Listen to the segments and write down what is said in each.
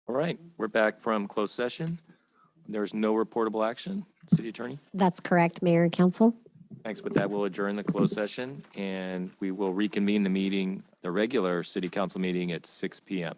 All right, we're back from closed session. There's no reportable action. City Attorney? That's correct, Mayor and Council. Thanks. With that, we'll adjourn the closed session and we will reconvene the meeting, the regular city council meeting at 6 p.m.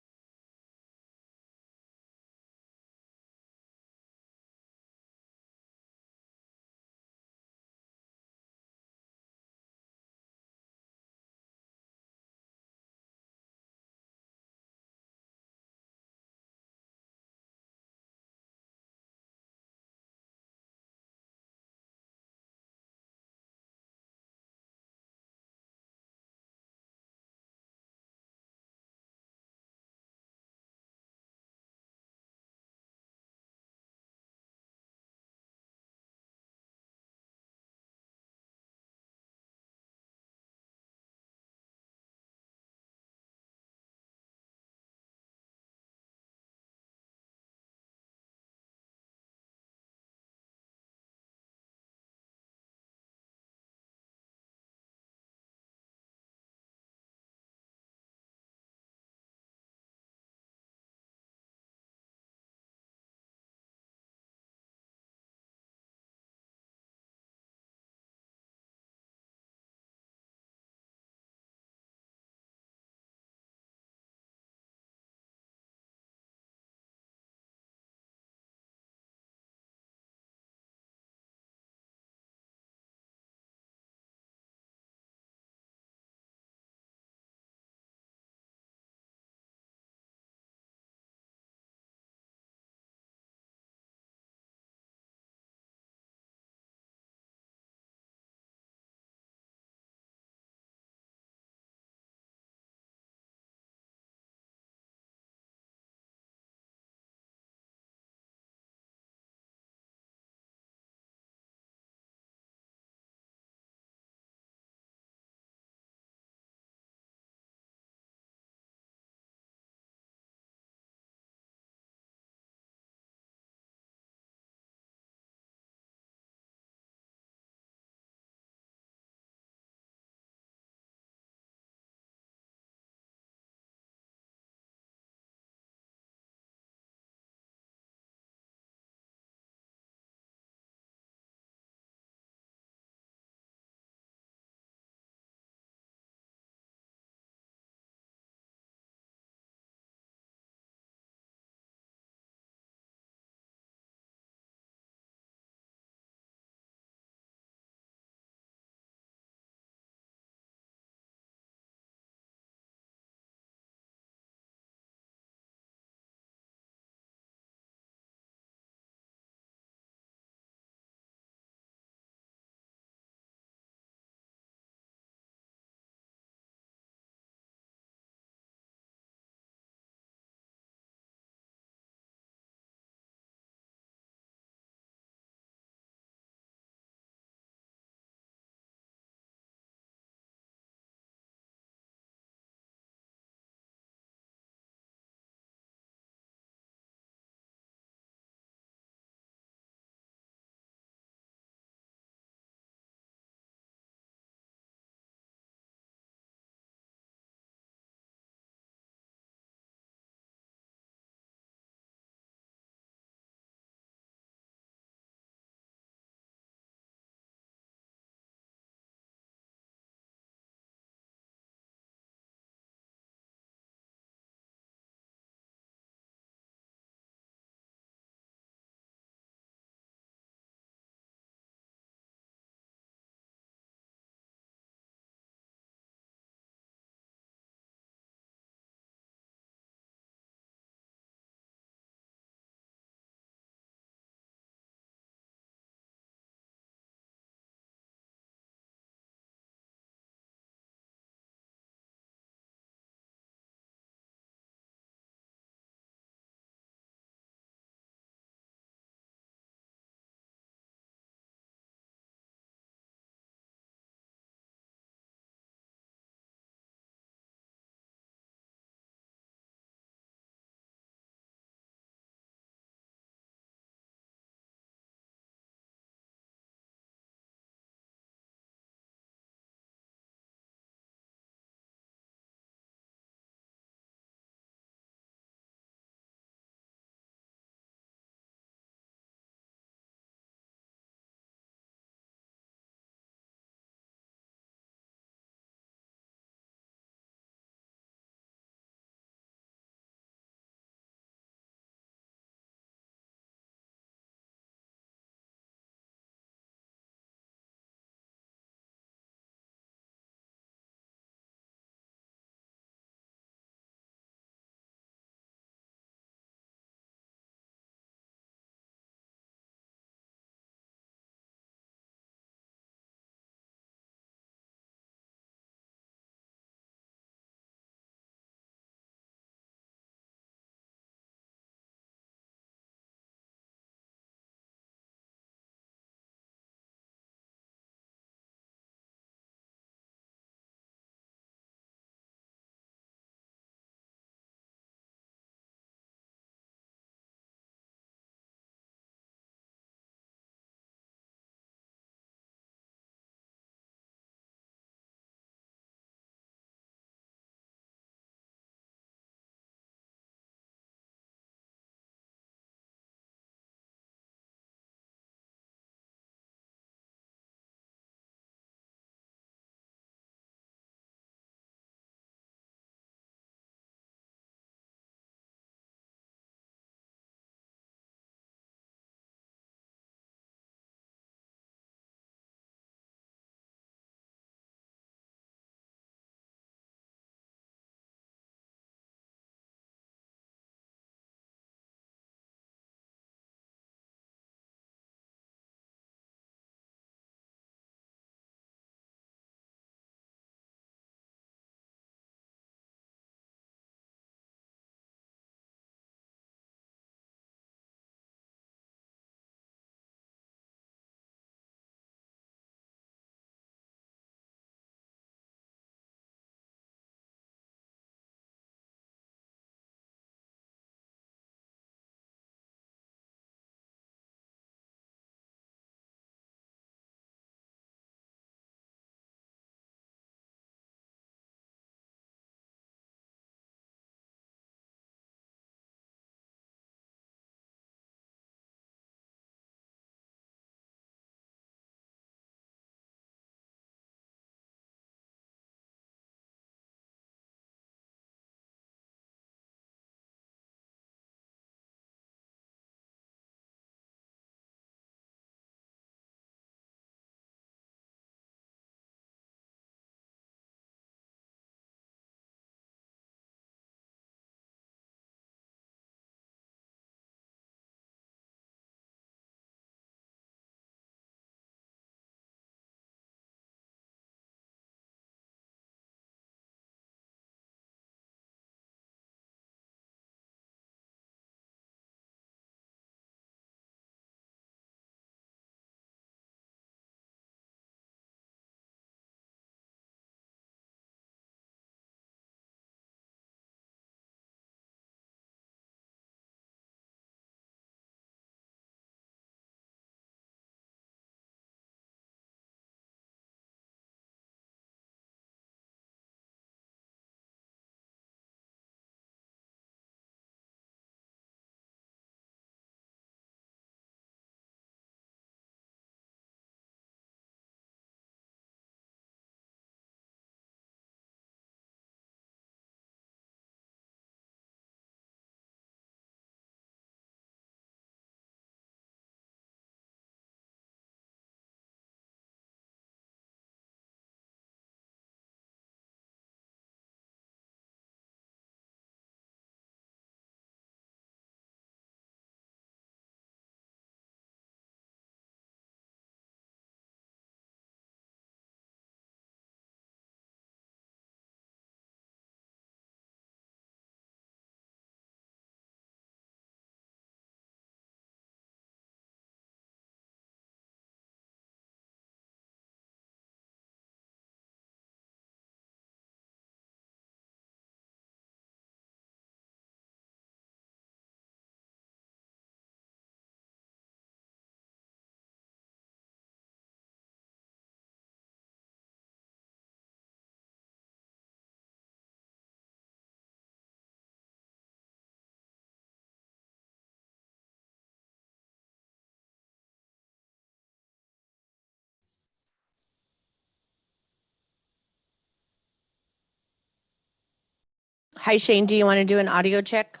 Hi, Shane. Do you want to do an audio check?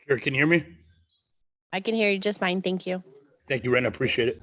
Sure, can you hear me? I can hear you just fine. Thank you. Thank you, Ren. I appreciate it.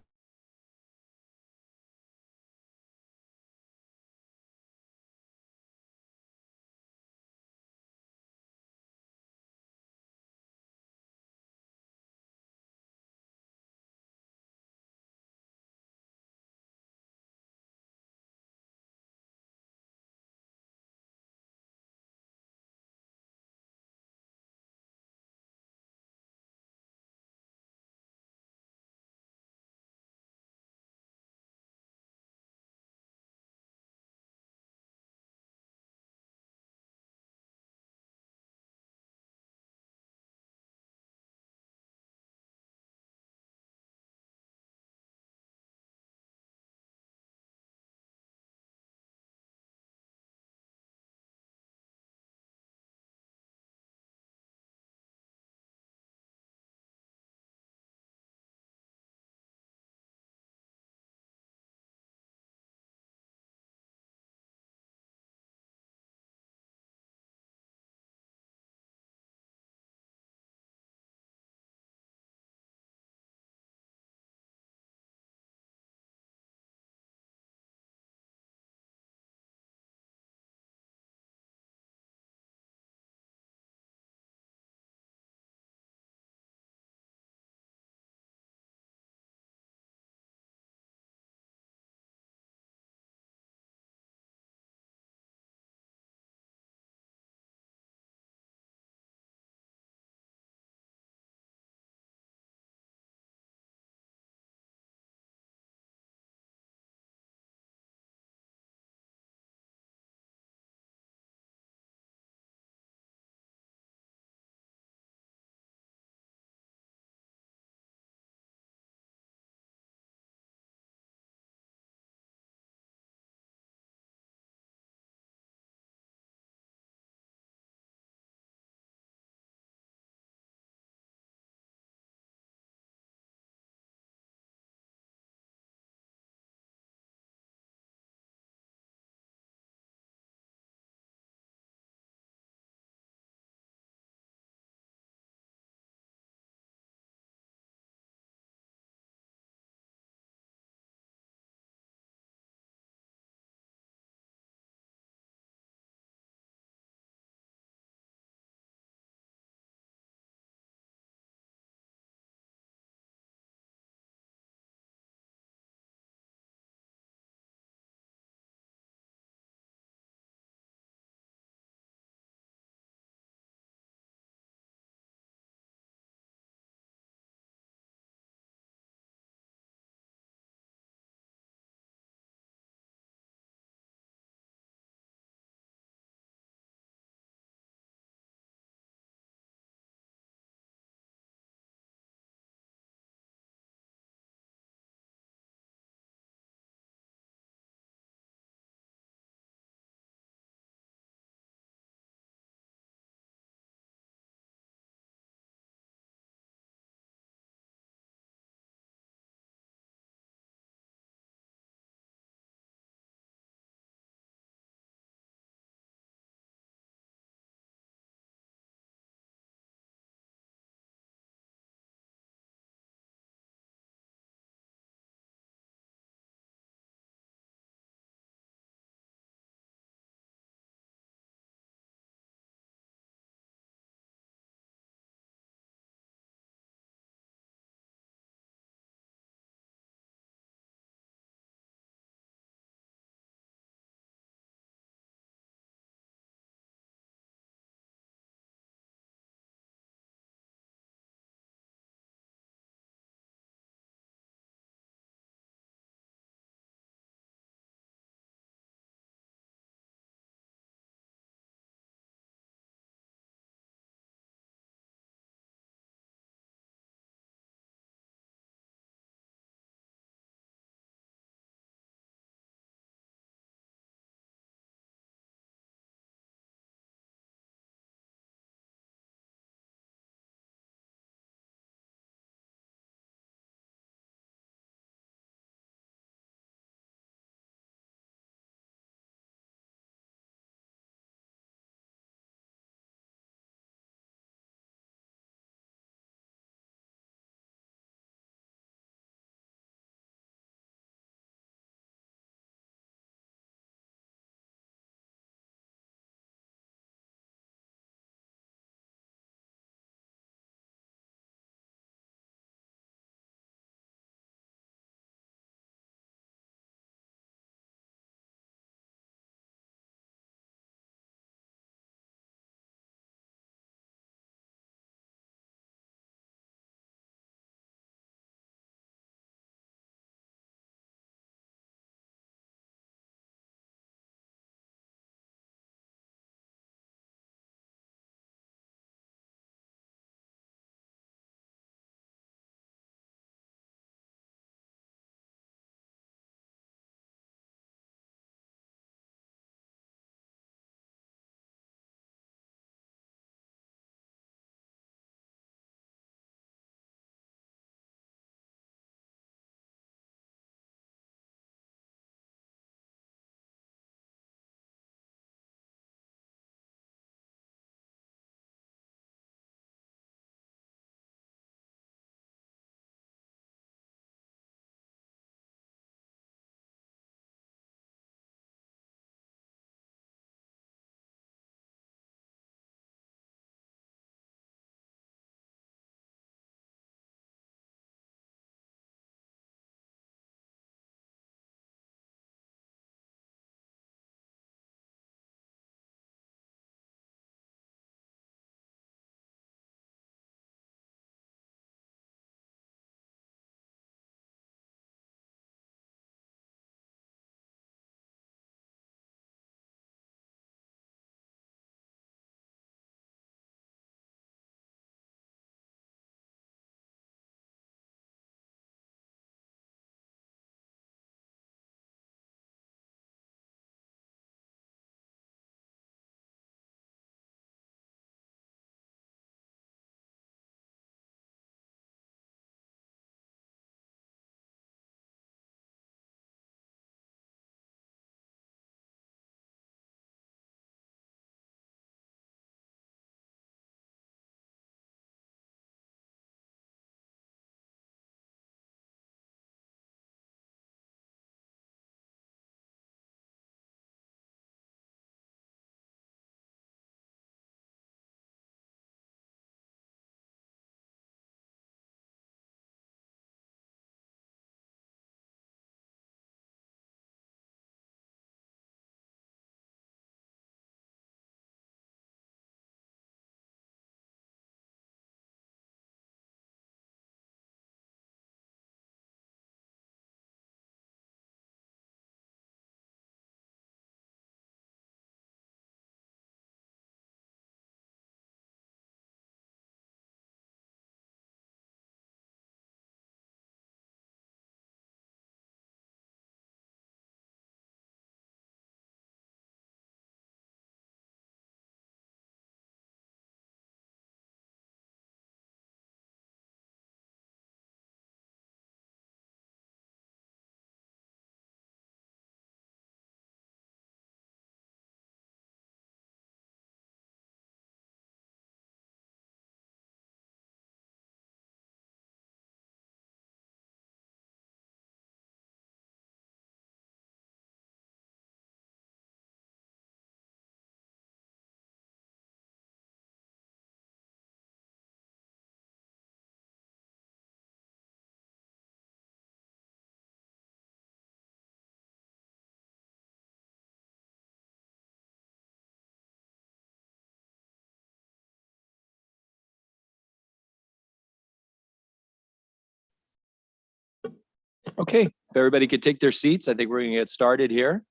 Okay, if everybody could take their seats, I think we're going to get started here.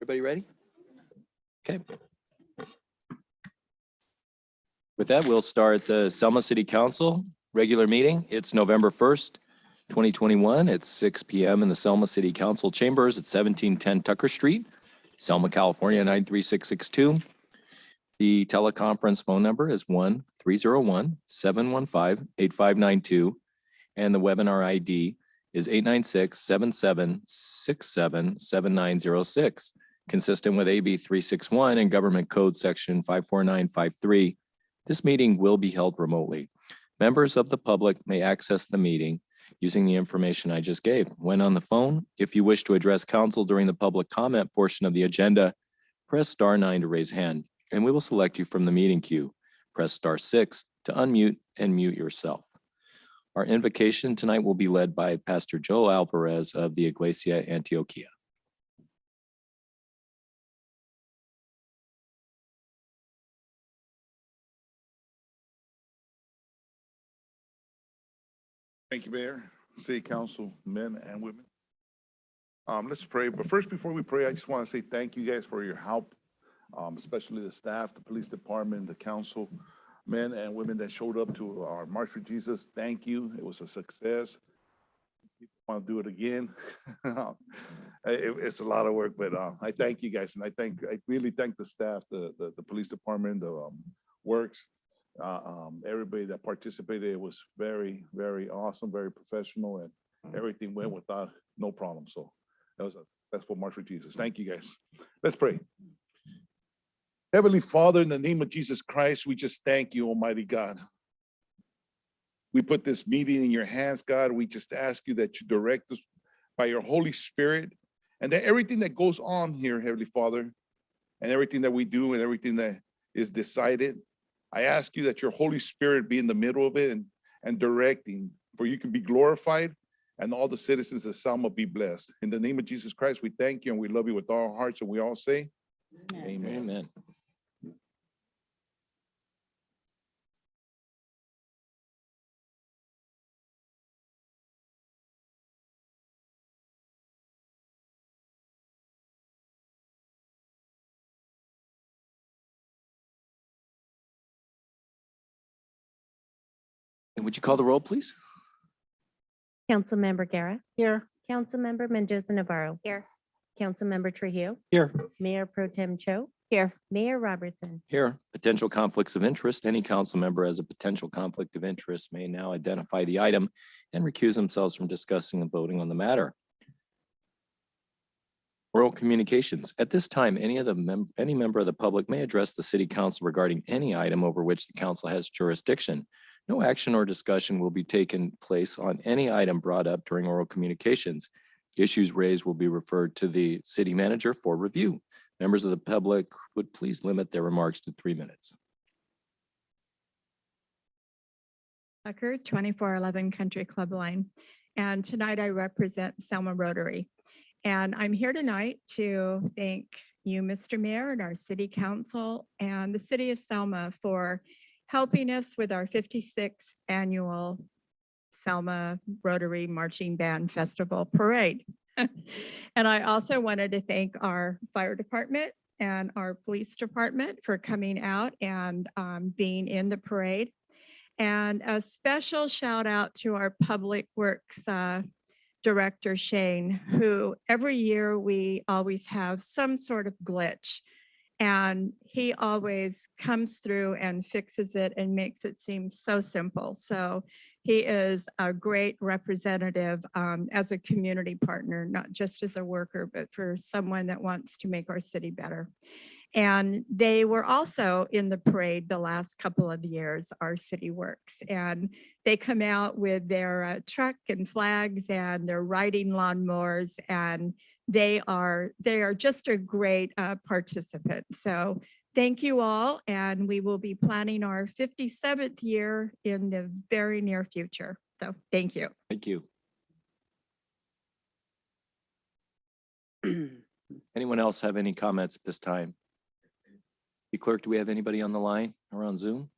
Everybody ready? Okay. With that, we'll start the Selma City Council regular meeting. It's November 1st, 2021 at 6 p.m. in the Selma City Council chambers at 1710 Tucker Street, Selma, California, 93662. The teleconference phone number is 1-301-715-8592, and the webinar ID is 896-7767-7906, consistent with AB 361 and Government Code Section 54953. This meeting will be held remotely. Members of the public may access the meeting using the information I just gave. When on the phone, if you wish to address council during the public comment portion of the agenda, press *9 to raise hand, and we will select you from the meeting queue. Press *6 to unmute and mute yourself. Our invocation tonight will be led by Pastor Joe Alvarez of the Iglesia Antioquia. Thank you, Mayor, City Council, men and women. Let's pray. But first, before we pray, I just want to say thank you guys for your help, especially the staff, the police department, the council, men and women that showed up to our March for Jesus. Thank you. It was a success. People want to do it again. It's a lot of work, but I thank you guys, and I really thank the staff, the police department, the works. Everybody that participated. It was very, very awesome, very professional, and everything went without no problem. So that was a successful March for Jesus. Thank you, guys. Let's pray. Heavenly Father, in the name of Jesus Christ, we just thank you, Almighty God. We put this meeting in your hands, God. We just ask you that you direct us by your Holy Spirit, and that everything that goes on here, Heavenly Father, and everything that we do and everything that is decided, I ask you that your Holy Spirit be in the middle of it and directing, for you can be glorified and all the citizens of Selma be blessed. In the name of Jesus Christ, we thank you and we love you with all our hearts, and we all say, Amen. Amen. And would you call the roll, please? Councilmember Guerra, Here. Councilmember Mendoza Navarro, Here. Councilmember Trujillo, Here. Mayor Pro Tem Cho, Here. Mayor Robertson. Here. Potential conflicts of interest. Any council member has a potential conflict of interest may now identify the item and recuse themselves from discussing and voting on the matter. Oral communications. At this time, any member of the public may address the city council regarding any item over which the council has jurisdiction. No action or discussion will be taken place on any item brought up during oral communications. Issues raised will be referred to the city manager for review. Members of the public would please limit their remarks to 3 minutes. Tucker, 2411 Country Club Line. And tonight I represent Selma Rotary. And I'm here tonight to thank you, Mr. Mayor, and our city council and the city of Selma for helping us with our 56th annual Selma Rotary Marching Band Festival Parade. And I also wanted to thank our fire department and our police department for coming out and being in the parade. And a special shout out to our public works director, Shane, who every year we always have some sort of glitch. And he always comes through and fixes it and makes it seem so simple. So he is a great representative as a community partner, not just as a worker, but for someone that wants to make our city better. And they were also in the parade the last couple of years, our city works. And they come out with their truck and flags, and they're riding lawnmowers, and they are just a great participant. So thank you all. And we will be planning our 57th year in the very near future. So thank you. Thank you. Anyone else have any comments at this time? Hey, clerk, do we have anybody on the line or on Zoom?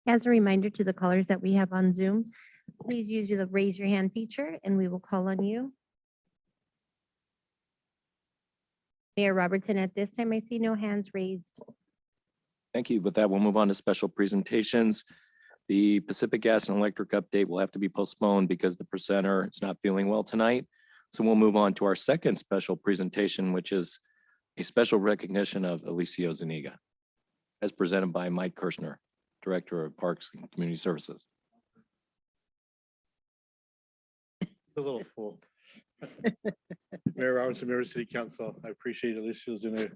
As a reminder to the callers that we have on Zoom, please use the raise your hand feature and we will call on you. Mayor Robertson, at this time, I see no hands raised. Thank you. With that, we'll move on to special presentations. The Pacific Gas and Electric update will have to be postponed because the presenter is not feeling well tonight. So we'll move on to our second special presentation, which is a special recognition of Alicio Zuniga, as presented by Mike Kirshner, Director of Parks and Community Services. A little full. Mayor Robertson, Mayor City Council, I appreciate Alicia's doing it.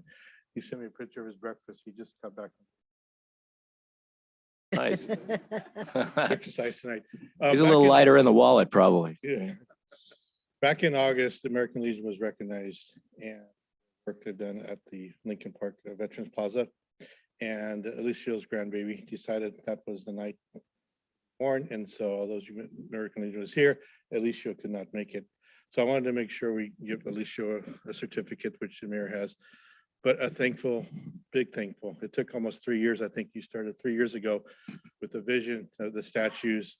He sent me a picture of his breakfast. He just got back Nice. from exercise tonight. He's a little lighter in the wallet, probably. Yeah. Back in August, the American Legion was recognized and work had done at the Lincoln Park Veterans Plaza. And Alicia's grandbaby decided that was the night born. And so although American Legion was here, Alicia could not make it. So I wanted to make sure we give Alicia a certificate, which the mayor has, but a thankful, big thankful. It took almost 3 years. I think you started 3 years ago with the vision of the statues,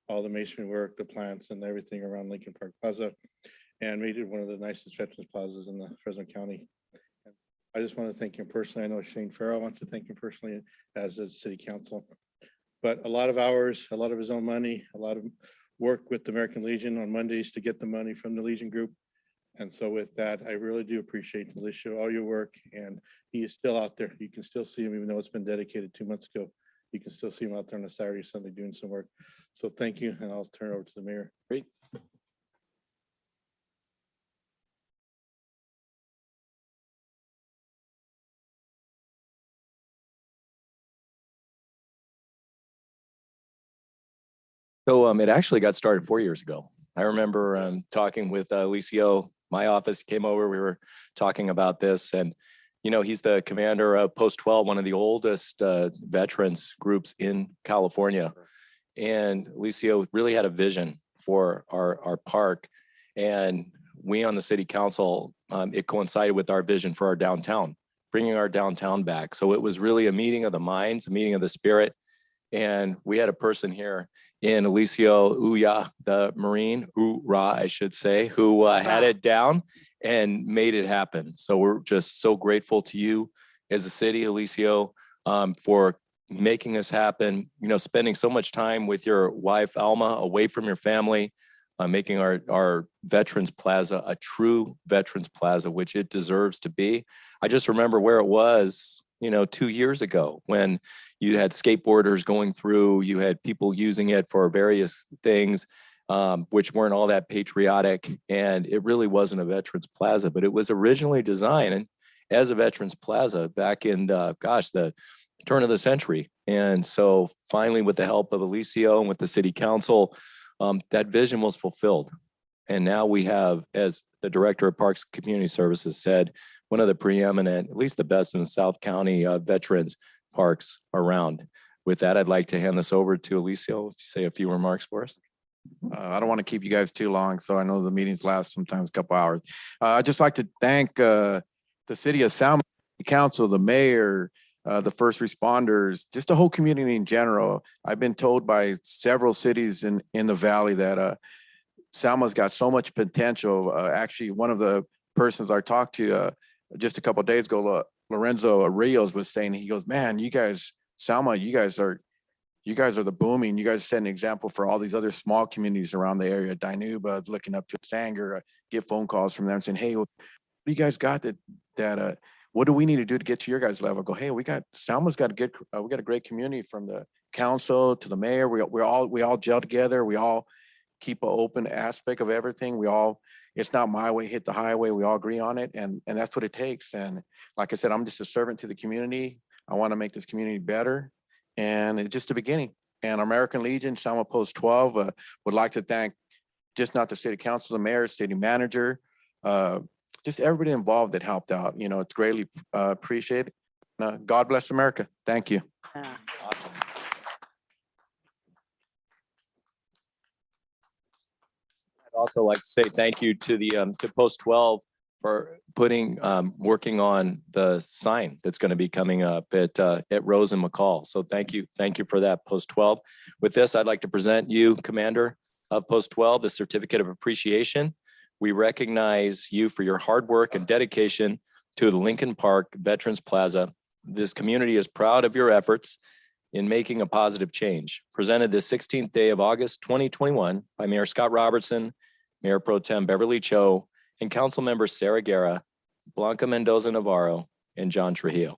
all the masonry work, the plants and everything around Lincoln Park Plaza, and made it one of the nicest veterans plazas in the Fresno County. I just want to thank him personally. I know Shane Farrell wants to thank him personally, as does City Council. But a lot of hours, a lot of his own money, a lot of work with the American Legion on Mondays to get the money from the Legion Group. And so with that, I really do appreciate, Alicia, all your work. And he is still out there. You can still see him, even though it's been dedicated 2 months ago. You can still see him out there on a Saturday, Sunday doing some work. So thank you. And I'll turn it over to the mayor. Great. So it actually got started 4 years ago. I remember talking with Alicio. My office came over, we were talking about this, and he's the commander of Post 12, one of the oldest veterans groups in California. And Alicio really had a vision for our park. And we on the city council, it coincided with our vision for our downtown, bringing our downtown back. So it was really a meeting of the minds, a meeting of the spirit. And we had a person here in Alicio Uya, the Marine, I should say, who had it down and made it happen. So we're just so grateful to you as a city, Alicio, for making this happen, spending so much time with your wife, Alma, away from your family, making our Veterans Plaza a true Veterans Plaza, which it deserves to be. I just remember where it was 2 years ago when you had skateboarders going through, you had people using it for various things, which weren't all that patriotic. And it really wasn't a Veterans Plaza, but it was originally designed as a Veterans Plaza back in the turn of the century. And so finally, with the help of Alicio and with the city council, that vision was fulfilled. And now we have, as the director of Parks and Community Services said, one of the preeminent, at least the best in the South County veterans parks around. With that, I'd like to hand this over to Alicio to say a few remarks for us. I don't want to keep you guys too long, so I know the meetings last sometimes a couple hours. I'd just like to thank the City of Selma, the council, the mayor, the first responders, just the whole community in general. I've been told by several cities in the valley that Selma's got so much potential. Actually, one of the persons I talked to just a couple of days ago, Lorenzo Rios, was saying, he goes, man, you guys, Selma, you guys are the booming. You guys set an example for all these other small communities around the area. Dinuba looking up to Sanger. I get phone calls from them saying, hey, what do you guys got that what do we need to do to get to your guys' level? I go, hey, Selma's got we got a great community, from the council to the mayor. We all gel together. We all keep an open aspect of everything. It's not my way, hit the highway. We all agree on it. And that's what it takes. And like I said, I'm just a servant to the community. I want to make this community better. And it's just the beginning. And American Legion, Selma Post 12, would like to thank just not the city council, the mayor, city manager, just everybody involved that helped out. It's greatly appreciated. God bless America. Thank you. Awesome. I'd also like to say thank you to the to Post 12 for putting, working on the sign that's going to be coming up at Rose and McCall. So thank you for that, Post 12. With this, I'd like to present you, Commander of Post 12, the Certificate of Appreciation. We recognize you for your hard work and dedication to the Lincoln Park Veterans Plaza. This community is proud of your efforts in making a positive change. Presented this 16th day of August, 2021 by Mayor Scott Robertson, Mayor Pro Tem Beverly Cho, and Council Members Sarah Guerra, Blanca Mendoza Navarro, and John Trujillo.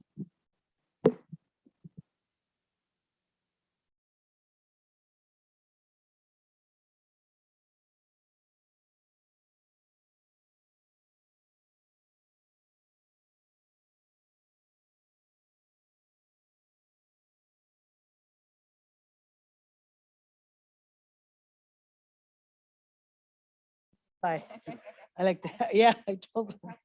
Bye. I like that. Yeah, I told her.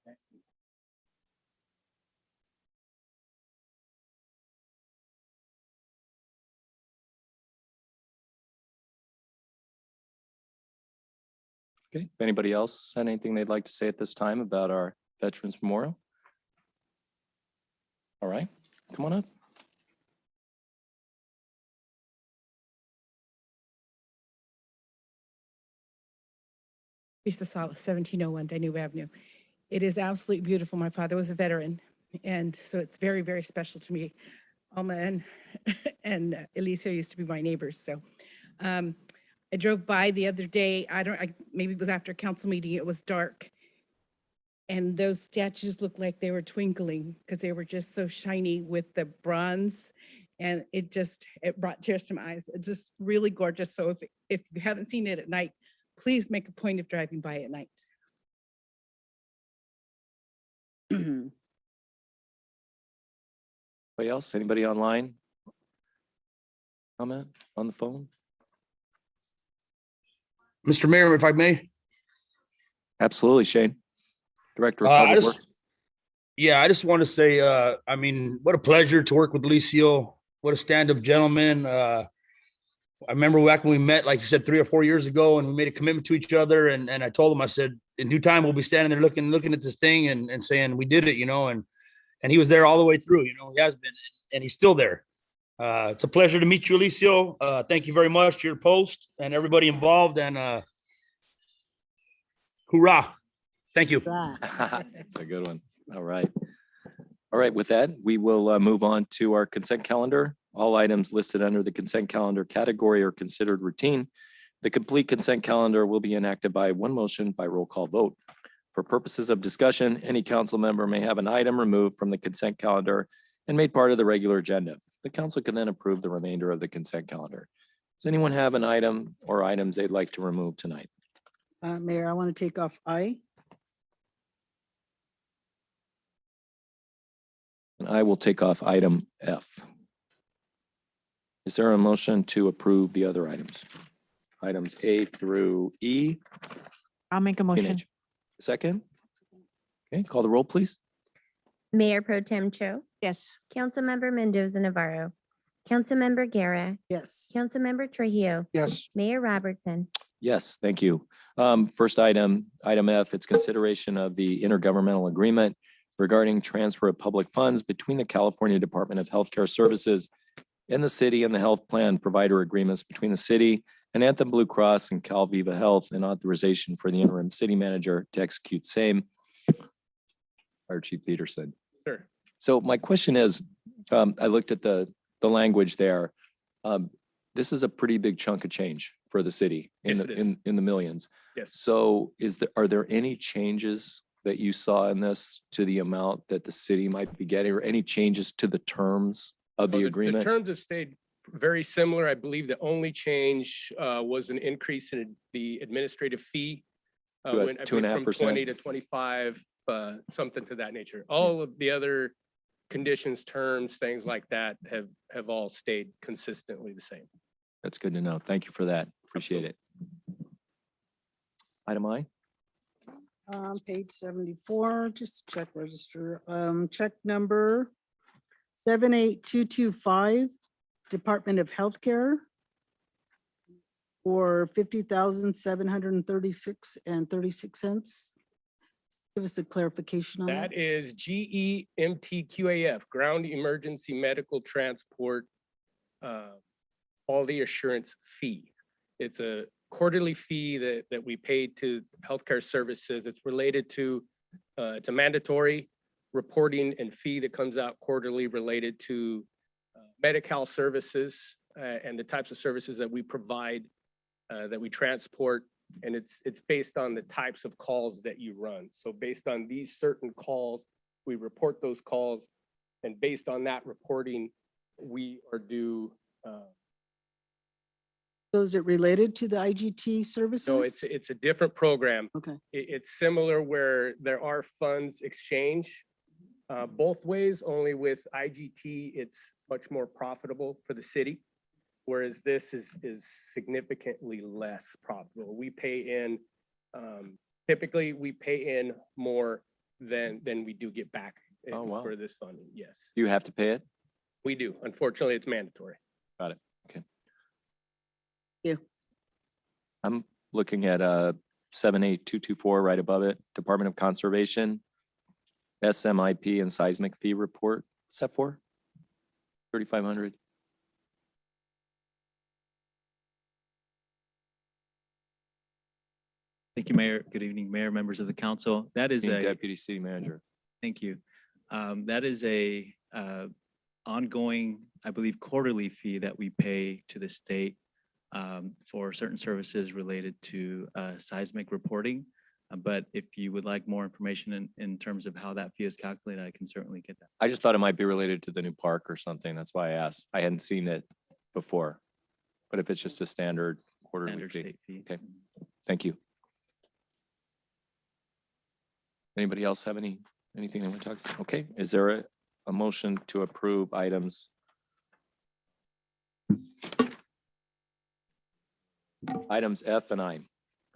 Okay, if anybody else had anything they'd like to say at this time about our Veterans Memorial? All right, come on up. Vista Solace, 1701 Danube Avenue. It is absolutely beautiful. My father was a veteran, and so it's very, very special to me. Alma and Alicia used to be my neighbors. So I drove by the other day. Maybe it was after a council meeting. It was dark, and those statues looked like they were twinkling because they were just so shiny with the bronze, and it brought tears to my eyes. It's just really gorgeous. So if you haven't seen it at night, please make a point of driving by at night. Anybody else? Anybody online? Comment on the phone? Mr. Mayor, if I may. Absolutely, Shane. Director of I Public just- Works. Yeah, I just want to say, I mean, what a pleasure to work with Licio. What a stand-up gentleman. I remember back when we met, like you said, 3 or 4 years ago, and we made a commitment to each other. And I told him, I said, in due time, we'll be standing there looking at this thing and saying we did it, you know, and he was there all the way through, you know, he has been, and he's still there. It's a pleasure to meet you, Alicio. Thank you very much to your post and everybody involved, and hoorah. Thank you. That's a good one. All right. All right, with that, we will move on to our consent calendar. All items listed under the consent calendar category are considered routine. The complete consent calendar will be enacted by one motion by roll call vote. For purposes of discussion, any council member may have an item removed from the consent calendar and made part of the regular agenda. The council can then approve the remainder of the consent calendar. Does anyone have an item or items they'd like to remove tonight? Mayor, I want to take off I. And I will take off item F. Is there a motion to approve the other items? Items A through E? I'll make a and motion. H. Second? Okay, call the roll, please. Mayor Pro Tem Cho, Yes. Councilmember Mendoza Navarro, Councilmember Guerra, Yes. Councilmember Trujillo, Yes. Mayor Robertson. Yes, thank you. First item F, it's consideration of the intergovernmental agreement regarding transfer of public funds between the California Department of Healthcare Services and the city, and the health plan provider agreements between the city and Anthem Blue Cross and CalViva Health, and authorization for the interim city manager to execute same. Fire Chief Peterson. Sure. So my question is, I looked at the language there. This is a pretty big chunk of change for the city in Yes, the, it is. in the millions. Yes. So are there any changes that you saw in this to the amount that the city might be getting, or any changes to the terms of Well, the The agreement? terms have stayed very similar. I believe the only change was an increase in the administrative fee. To a Went, I believe, from 2.5%. 20 to 25, something to that nature. All of the other conditions, terms, things like that have all stayed consistently the same. That's good to know. Thank you for that. Appreciate it. Item I. Page 74, just check register. Check number 78225, Department of Healthcare for $50,736.36. Give us a clarification on that. That is GEMTQAF, Ground Emergency Medical Transport Quality Assurance Fee. It's a quarterly fee that we pay to healthcare services. It's related to, it's a mandatory reporting and fee that comes out quarterly related to Medi-Cal services and the types of services that we provide, that we transport. And it's based on the types of calls that you run. So based on these certain calls, we report those calls. And based on that reporting, we are due. So is it related to the IGT services? So it's a different program. Okay. It's similar where there are funds exchange both ways, only with IGT, it's much more profitable for the city. Whereas this is significantly less profitable. We pay in, typically we pay in more than we do get back Oh, wow. for this funding, yes. Do you have to pay it? We do. Unfortunately, it's mandatory. Got it. Okay. You. I'm looking at 78224 right above it, Department of Conservation, SMIP and seismic fee report. What's that for? 3,500. Thank you, Mayor. Good evening, Mayor, members of the council. That is a, Deputy City Manager. thank you. That is a ongoing, I believe, quarterly fee that we pay to the state for certain services related to seismic reporting. But if you would like more information in terms of how that fee is calculated, I can certainly get that. I just thought it might be related to the new park or something. That's why I asked. I hadn't seen it before. But if it's just a standard quarterly Standard fee. state fee. Okay. Thank you. Anybody else have anything they want to talk about? Okay, is there a motion to approve items? Items F and I. Is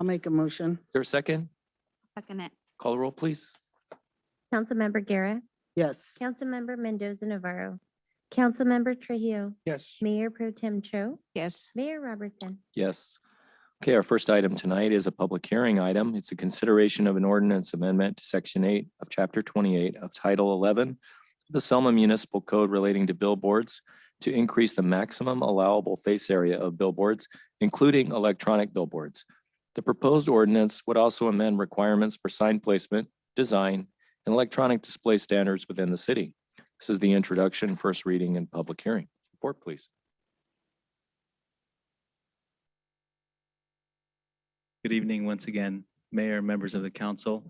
I'll make a motion. there a second? Second it. Call the roll, please. Councilmember Guerra, Yes. Councilmember Mendoza Navarro, Councilmember Trujillo, Yes. Mayor Pro Tem Cho, Yes. Mayor Robertson. Yes. Okay, our first item tonight is a public hearing item. It's a consideration of an ordinance amendment to Section 8 of Chapter 28 of Title 11 of the Selma Municipal Code relating to billboards to increase the maximum allowable face area of billboards, including electronic billboards. The proposed ordinance would also amend requirements for sign placement, design, and electronic display standards within the city. This is the introduction, first reading, and public hearing. Report, please. Good evening once again, Mayor, members of the council.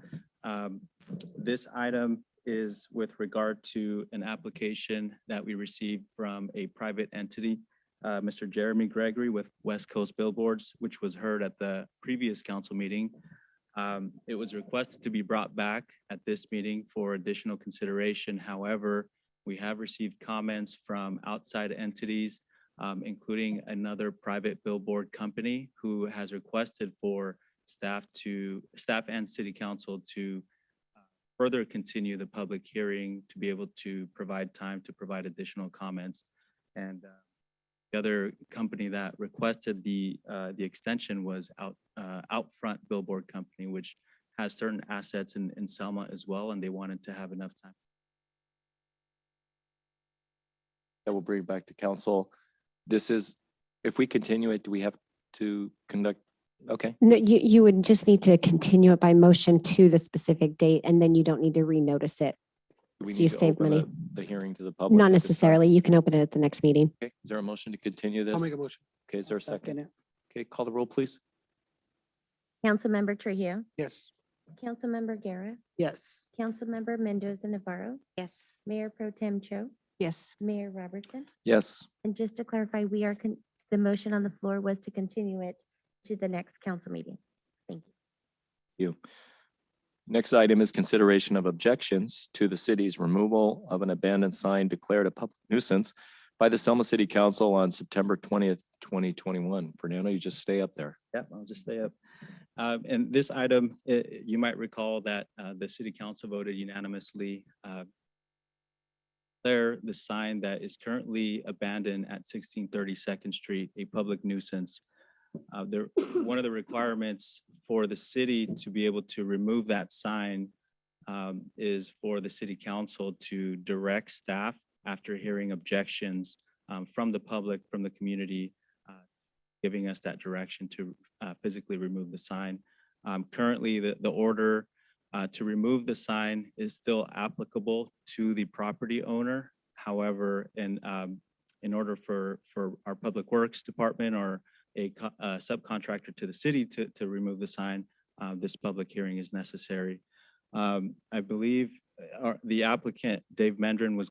This item is with regard to an application that we received from a private entity, Mr. Jeremy Gregory with West Coast Billboards, which was heard at the previous council meeting. It was requested to be brought back at this meeting for additional consideration. However, we have received comments from outside entities, including another private billboard company who has requested for staff and city council to further continue the public hearing to be able to provide time to provide additional comments. And the other company that requested the extension was Outfront Billboard Company, which has certain assets in Selma as well, and they wanted to have enough time. That will bring it back to council. This is, if we continue it, do we have to conduct? Okay, No, you would just need to continue it by motion to the specific date, and then you don't need to renotice it. do we So need you to save open money. the hearing to the public? Not at this time? necessarily. You can open it at the next meeting. Okay, is there a motion to continue this? I'll make a motion. Okay, is there a second? it. Okay, call the roll, please. Councilmember Trujillo, Yes. Councilmember Guerra, Yes. Councilmember Mendoza Navarro, Yes. Mayor Pro Tem Cho, Yes. Mayor Robertson. Yes, And just to clarify, the motion on the floor was to continue it to the next council meeting. Thank you. you. Next item is consideration of objections to the city's removal of an abandoned sign declared a public nuisance by the Selma City Council on September 20th, 2021. Fernando, you just stay up there. Yep, I'll just stay up. And this item, you might recall that the city council voted unanimously declare the sign that is currently abandoned at 1630 Second Street a public nuisance. One of the requirements for the city to be able to remove that sign is for the city council to direct staff after hearing objections from the public, from the community, giving us that direction to physically remove the sign. Currently, the order to remove the sign is still applicable to the property owner. However, in order for our public works department or a subcontractor to the city to remove the sign, this public hearing is necessary. I believe the applicant, Dave Mendrin, was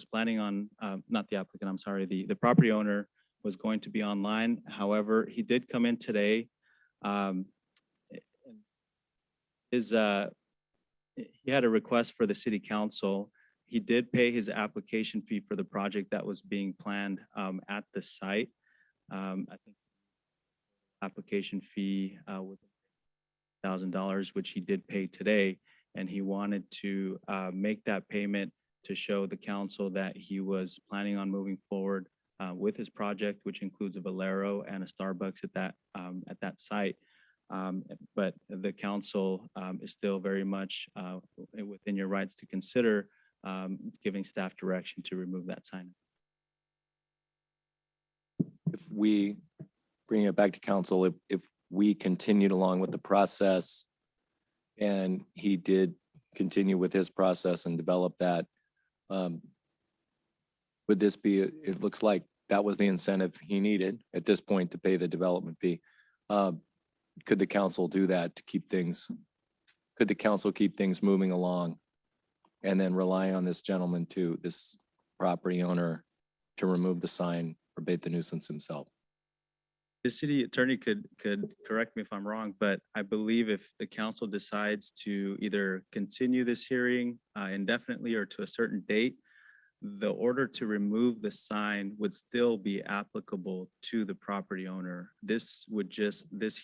planning on, not the applicant, I'm sorry, the property owner was going to be online. However, he did come in today. He had a request for the city council. He did pay his application fee for the project that was being planned at the site. I think application fee was $1,000, which he did pay today. And he wanted to make that payment to show the council that he was planning on moving forward with his project, which includes a Valero and a Starbucks at that site. But the council is still very much within your rights to consider giving staff direction to remove that sign. If we bring it back to council, if we continued along with the process and he did continue with his process and develop that, would this be, it looks like that was the incentive he needed at this point to pay the development fee. Could the council do that to keep things, could the council keep things moving along and then rely on this gentleman this property owner to remove the sign or abate the nuisance himself? The city attorney could correct me if I'm wrong, but I believe if the council decides to either continue this hearing indefinitely or to a certain date, the order to remove the sign would still be applicable to the property owner. This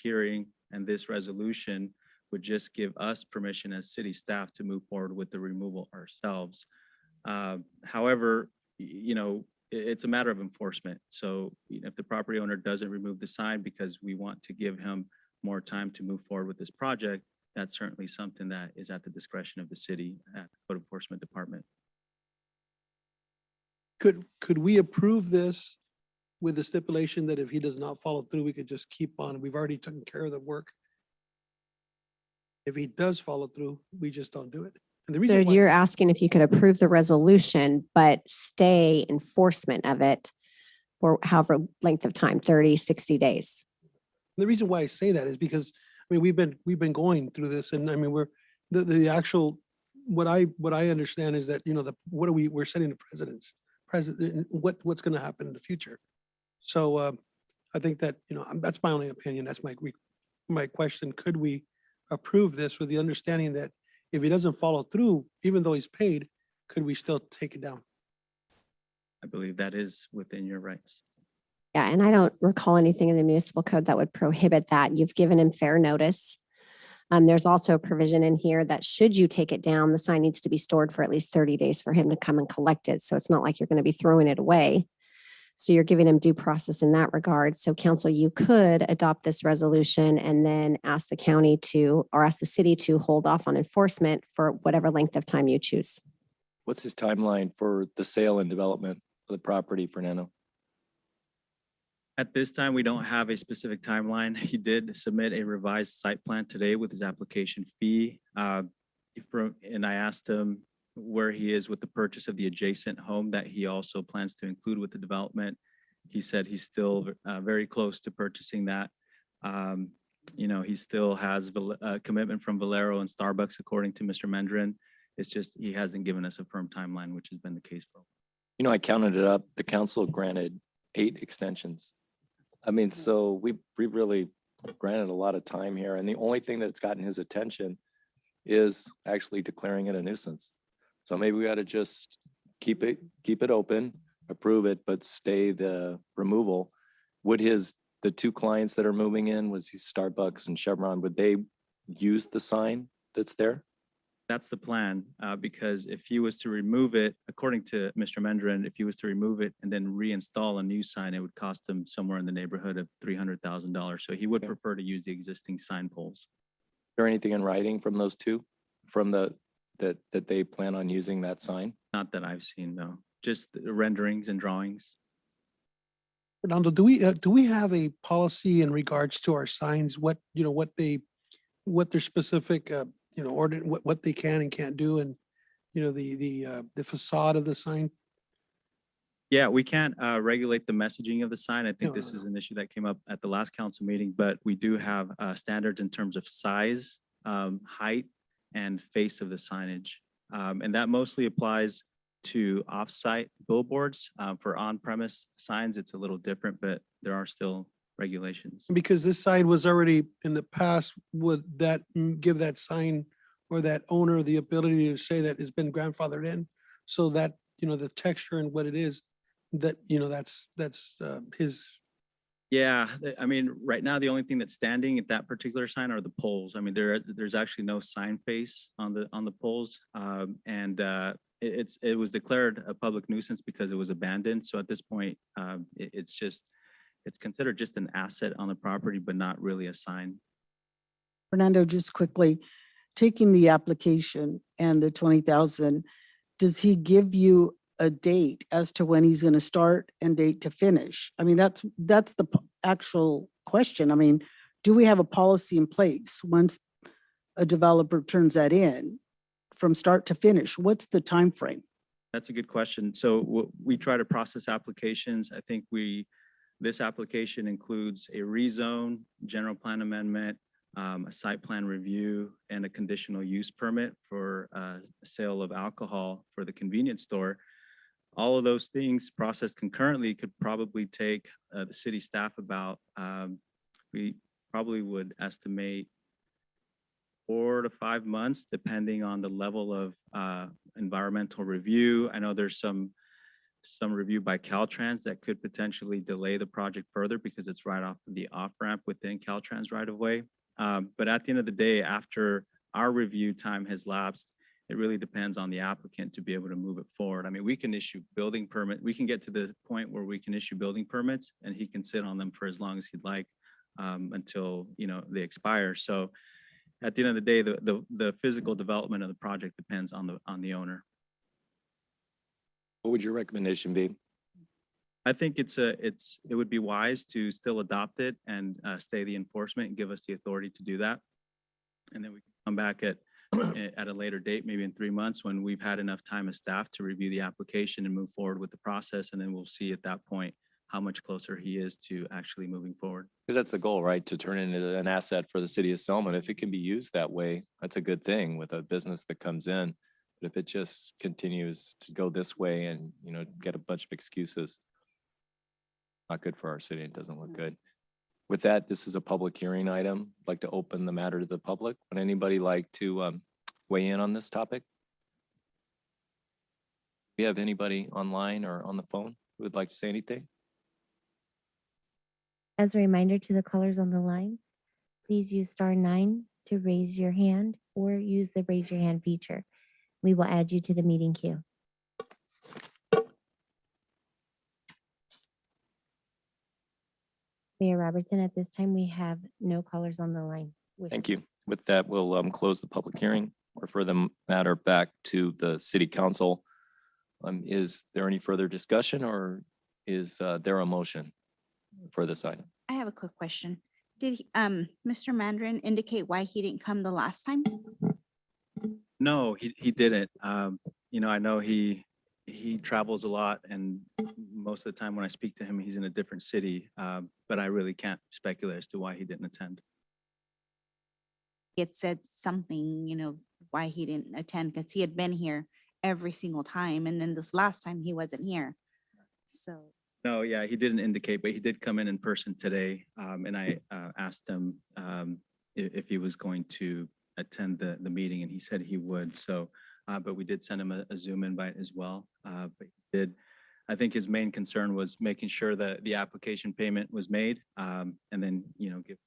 hearing and this resolution would just give us permission as city staff to move forward with the removal ourselves. However, it's a matter of enforcement. So if the property owner doesn't remove the sign because we want to give him more time to move forward with this project, that's certainly something that is at the discretion of the city at the code enforcement department. Could we approve this with the stipulation that if he does not follow through, we could just keep on? We've already taken care of the work. If he does follow through, we just don't do it. And the So reason why you're asking if you could approve the resolution, but stay enforcement of it for however length of time, 30, 60 days. the reason why I say that is because, I mean, we've been going through this, and I mean, we're the actual, what I understand is that, we're setting the precedent, what's going to happen in the future. So I think that, that's my only opinion. That's my question. Could we approve this with the understanding that if he doesn't follow through, even though he's paid, could we still take it down? I believe that is within your rights. Yeah, and I don't recall anything in the municipal code that would prohibit that. You've given him fair notice. There's also a provision in here that should you take it down, the sign needs to be stored for at least 30 days for him to come and collect it. So it's not like you're going to be throwing it away. So you're giving him due process in that regard. So council, you could adopt this resolution and then ask the county or ask the city to hold off on enforcement for whatever length of time you choose. What's his timeline for the sale and development of the property, Fernando? At this time, we don't have a specific timeline. He did submit a revised site plan today with his application fee. And I asked him where he is with the purchase of the adjacent home that he also plans to include with the development. He said he's still very close to purchasing that. He still has a commitment from Valero and Starbucks, according to Mr. Mendrin. It's just he hasn't given us a firm timeline, which has been the case for. I counted it up. The council granted 8 extensions. I mean, so we really granted a lot of time here. And the only thing that's gotten his attention is actually declaring it a nuisance. So maybe we ought to just keep it open, approve it, but stay the removal. Would the 2 clients that are moving in, was he Starbucks and Chevron, would they use the sign that's there? That's the plan, because if he was to remove it, according to Mr. Mendrin, if he was to remove it and then reinstall a new sign, it would cost him somewhere in the neighborhood of $300,000. So he would prefer to use the existing sign poles. Is there anything in writing from those 2, from the that they plan on using that sign? Not that I've seen, no, just the renderings and drawings. Fernando, do we have a policy in regards to our signs? What, you know, what their specific, you know, what they can and can't do, and, you know, the facade of the sign? Yeah, we can't regulate the messaging of the sign. I think No, this no, is an issue that came up at the last council meeting, but we do have standards in terms of size, height, and face of the signage. And that mostly applies to off-site billboards. For on-premise signs, it's a little different, but there are still regulations. Because this sign was already in the past, would that give that sign or that owner the ability to say that it's been grandfathered in? So that, you know, the texture and what it is, that, you know, that's his. Yeah, I mean, right now, the only thing that's standing at that particular sign are the poles. I mean, there's actually no sign face on the poles. It was declared a public nuisance because it was abandoned. So at this point, it's considered just an asset on the property, but not really a sign. Fernando, just quickly, taking the application and the 20,000, does he give you a date as to when he's going to start and date to finish? I mean, that's the actual question. I mean, do we have a policy in place once a developer turns that in from start to finish? What's the time frame? That's a good question. So we try to process applications. I think this application includes a rezone, general plan amendment, a site plan review, and a conditional use permit for sale of alcohol for the convenience store. All of those things processed concurrently could probably take the city staff about, we probably would estimate 4 to 5 months, depending on the level of environmental review. I know there's some review by Caltrans that could potentially delay the project further because it's right off the off-ramp within Caltrans right of way. But at the end of the day, after our review time has lapsed, it really depends on the applicant to be able to move it forward. I mean, we can issue building permit. We can get to the point where we can issue building permits and he can sit on them for as long as he'd like until, you know, they expire. So at the end of the day, the physical development of the project depends on the owner. What would your recommendation be? I think it would be wise to still adopt it and stay the enforcement and give us the authority to do that. And then we can come back at a later date, maybe in 3 months, when we've had enough time as staff to review the application and move forward with the process. And then we'll see at that point how much closer he is to actually moving forward. Because that's the goal, right? To turn it into an asset for the city of Selma. And if it can be used that way, that's a good thing with a business that comes in. But if it just continues to go this way and, you know, get a bunch of excuses, not good for our city. It doesn't look good. With that, this is a public hearing item. I'd like to open the matter to the public. Would anybody like to weigh in on this topic? Do we have anybody online or on the phone who would like to say anything? As a reminder to the callers on the line, please use *9 to raise your hand or use the raise your hand feature. We will add you to the meeting queue. Mayor Robertson, at this time, we have no callers on the line. Thank you. With that, we'll close the public hearing, refer the matter back to the city council. Is there any further discussion, or is there a motion for this item? I have a quick question. Did Mr. Mandarin indicate why he didn't come the last time? No, he didn't. You know, I know he travels a lot, and most of the time when I speak to him, he's in a different city. But I really can't speculate as to why he didn't attend. He had said something, you know, why he didn't attend, because he had been here every single time, and then this last time he wasn't here. So. No, yeah, he didn't indicate, but he did come in person today. And I asked him if he was going to attend the meeting, and he said he would. So, but we did send him a Zoom invite as well. But he did. I think his main concern was making sure that the application payment was made, and then, you know, give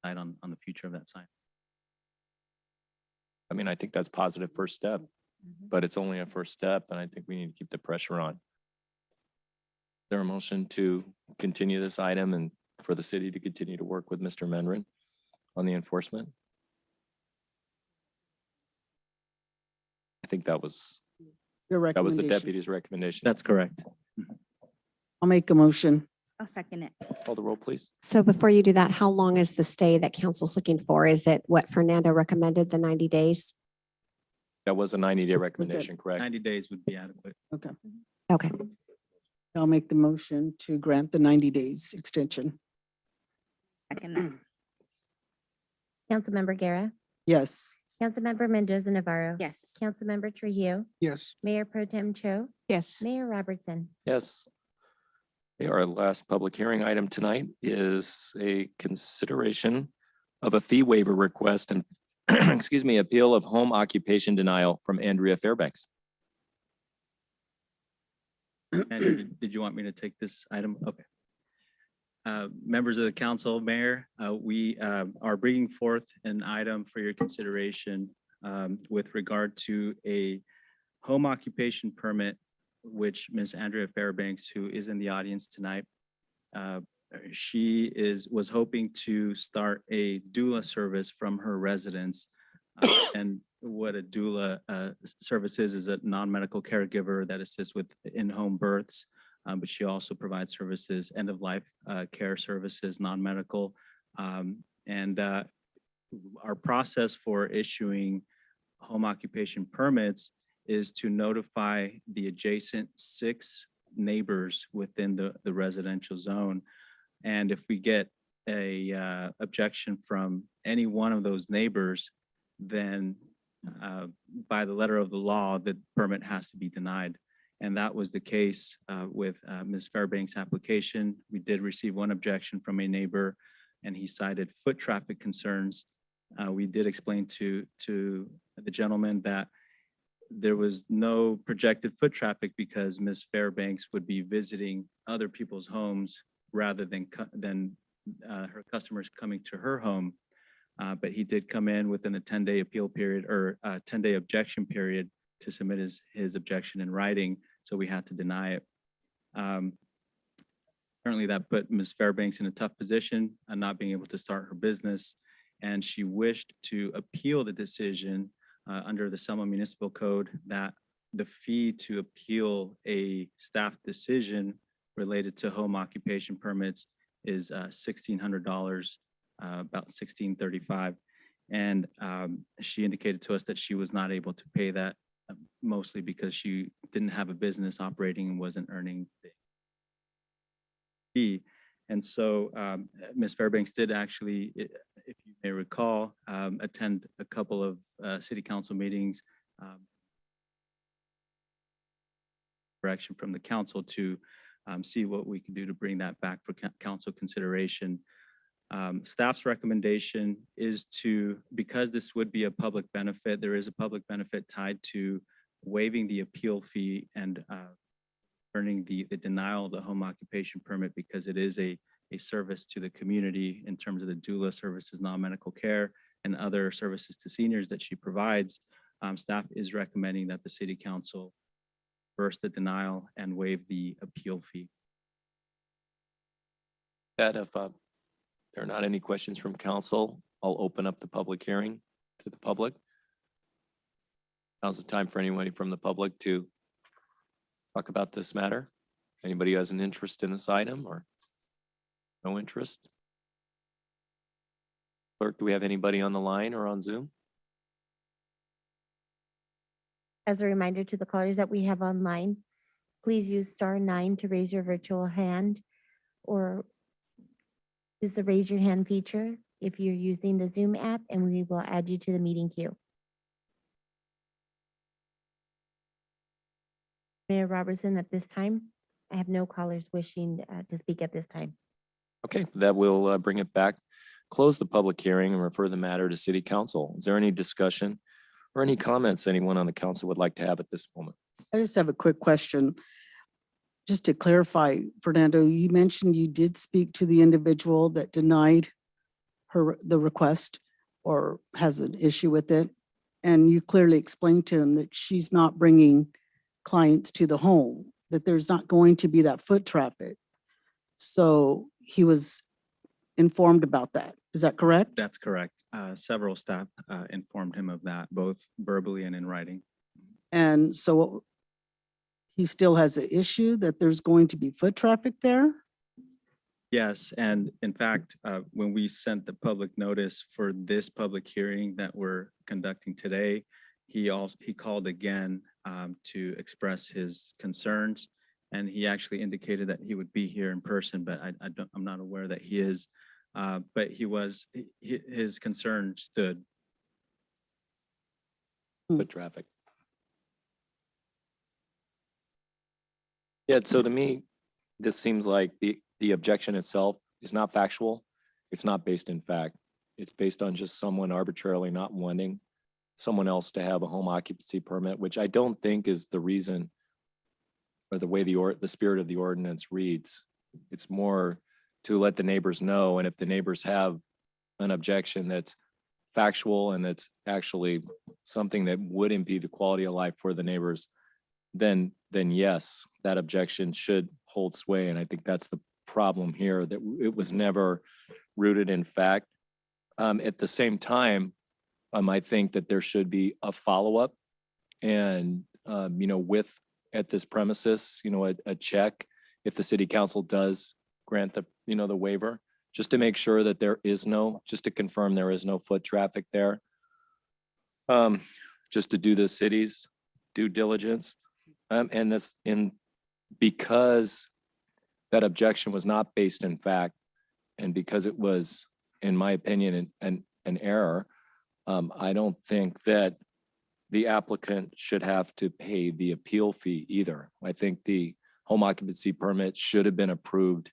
light on the future of that sign. I mean, I think that's positive first step, but it's only a first step, and I think we need to keep the pressure on. Is there a motion to continue this item and for the city to continue to work with Mr. Menrin on the enforcement? I think that was Your the recommendation. deputy's recommendation. That's correct. I'll make a motion. I'll second it. Call the roll, please. So before you do that, how long is the stay that council's looking for? Is it what Fernando recommended, the 90 days? That was a 90-day recommendation, correct? 90 days would be adequate. Okay. Okay. I'll make the motion to grant the 90 days extension. Second that. Councilmember Guerra, Yes. Councilmember Mendoza Navarro. Yes. Councilmember Trujillo, Yes. Mayor Pro Tem Cho, Yes. Mayor Robertson. Yes. Okay, our last public hearing item tonight is a consideration of a fee waiver request and, excuse me, appeal of home occupation denial from Andrea Fairbanks. Andrew, did you want me to take this item? Okay. Members of the council, mayor, we are bringing forth an item for your consideration with regard to a home occupation permit, which Ms. Andrea Fairbanks, who is in the audience tonight, she was hoping to start a doula service from her residence. And what a doula service is a non-medical caregiver that assists with in-home births. But she also provides services, end-of-life care services, non-medical. And our process for issuing home occupation permits is to notify the adjacent 6 neighbors within the residential zone. And if we get a objection from any one of those neighbors, then by the letter of the law, the permit has to be denied. And that was the case with Ms. Fairbanks' application. We did receive one objection from a neighbor, and he cited foot traffic concerns. We did explain to the gentleman that there was no projected foot traffic because Ms. Fairbanks would be visiting other people's homes rather than her customers coming to her home. But he did come in within a 10-day appeal period or 10-day objection period to submit his objection in writing, so we had to deny it. Currently, that put Ms. Fairbanks in a tough position on not being able to start her business, and she wished to appeal the decision under the Selma Municipal Code that the fee to appeal a staff decision related to home occupation permits is $1,600, about $1,635. And she indicated to us that she was not able to pay that mostly because she didn't have a business operating and wasn't earning the fee. And so Ms. Fairbanks did actually, if you may recall, attend a couple of city council meetings, direction from the council to see what we can do to bring that back for council consideration. Staff's recommendation is to, because this would be a public benefit, there is a public benefit tied to waiving the appeal fee and earning the denial of the home occupation permit, because it is a service to the community in terms of the doula services, non-medical care, and other services to seniors that she provides. Staff is recommending that the city council reverse the denial and waive the appeal fee. That if there are not any questions from council, I'll open up the public hearing to the public. Now's the time for anybody from the public to talk about this matter. Anybody who has an interest in this item or no interest? Clerk, do we have anybody on the line or on Zoom? As a reminder to the callers that we have online, please use *9 to raise your virtual hand or use the raise your hand feature if you're using the Zoom app, and we will add you to the meeting queue. Mayor Robertson, at this time, I have no callers wishing to speak at this time. Okay, that will bring it back, close the public hearing and refer the matter to city council. Is there any discussion or any comments anyone on the council would like to have at this moment? I just have a quick question. Just to clarify, Fernando, you mentioned you did speak to the individual that denied the request or has an issue with it. And you clearly explained to him that she's not bringing clients to the home, that there's not going to be that foot traffic. So he was informed about that. Is that correct? That's correct. Several staff informed him of that, both verbally and in writing. And so he still has an issue that there's going to be foot traffic there? Yes, and in fact, when we sent the public notice for this public hearing that we're conducting today, he called again to express his concerns. And he actually indicated that he would be here in person, but I'm not aware that he is. But his concern stood. Foot traffic. Yeah, so to me, this seems like the objection itself is not factual. It's not based in fact. It's based on just someone arbitrarily not wanting someone else to have a home occupancy permit, which I don't think is the reason or the way the spirit of the ordinance reads. It's more to let the neighbors know, and if the neighbors have an objection that's factual and that's actually something that would impede the quality of life for the neighbors, then yes, that objection should hold sway. And I think that's the problem here, that it was never rooted in fact. At the same time, I think that there should be a follow-up and, with at this premises, a check if the city council does grant the waiver, just to make sure that just to confirm there is no foot traffic there. Just to do the city's due diligence. Because that objection was not based in fact, and because it was, in my opinion, an error, I don't think that the applicant should have to pay the appeal fee either. I think the home occupancy permit should have been approved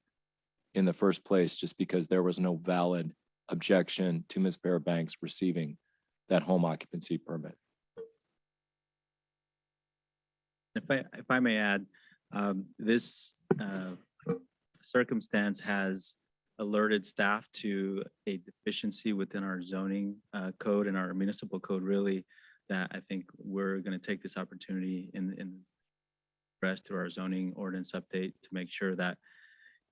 in the first place, just because there was no valid objection to Ms. Fairbanks receiving that home occupancy permit. If I may add, this circumstance has alerted staff to a deficiency within our zoning code and our municipal code, really, that I think we're going to take this opportunity in rest through our zoning ordinance update to make sure that,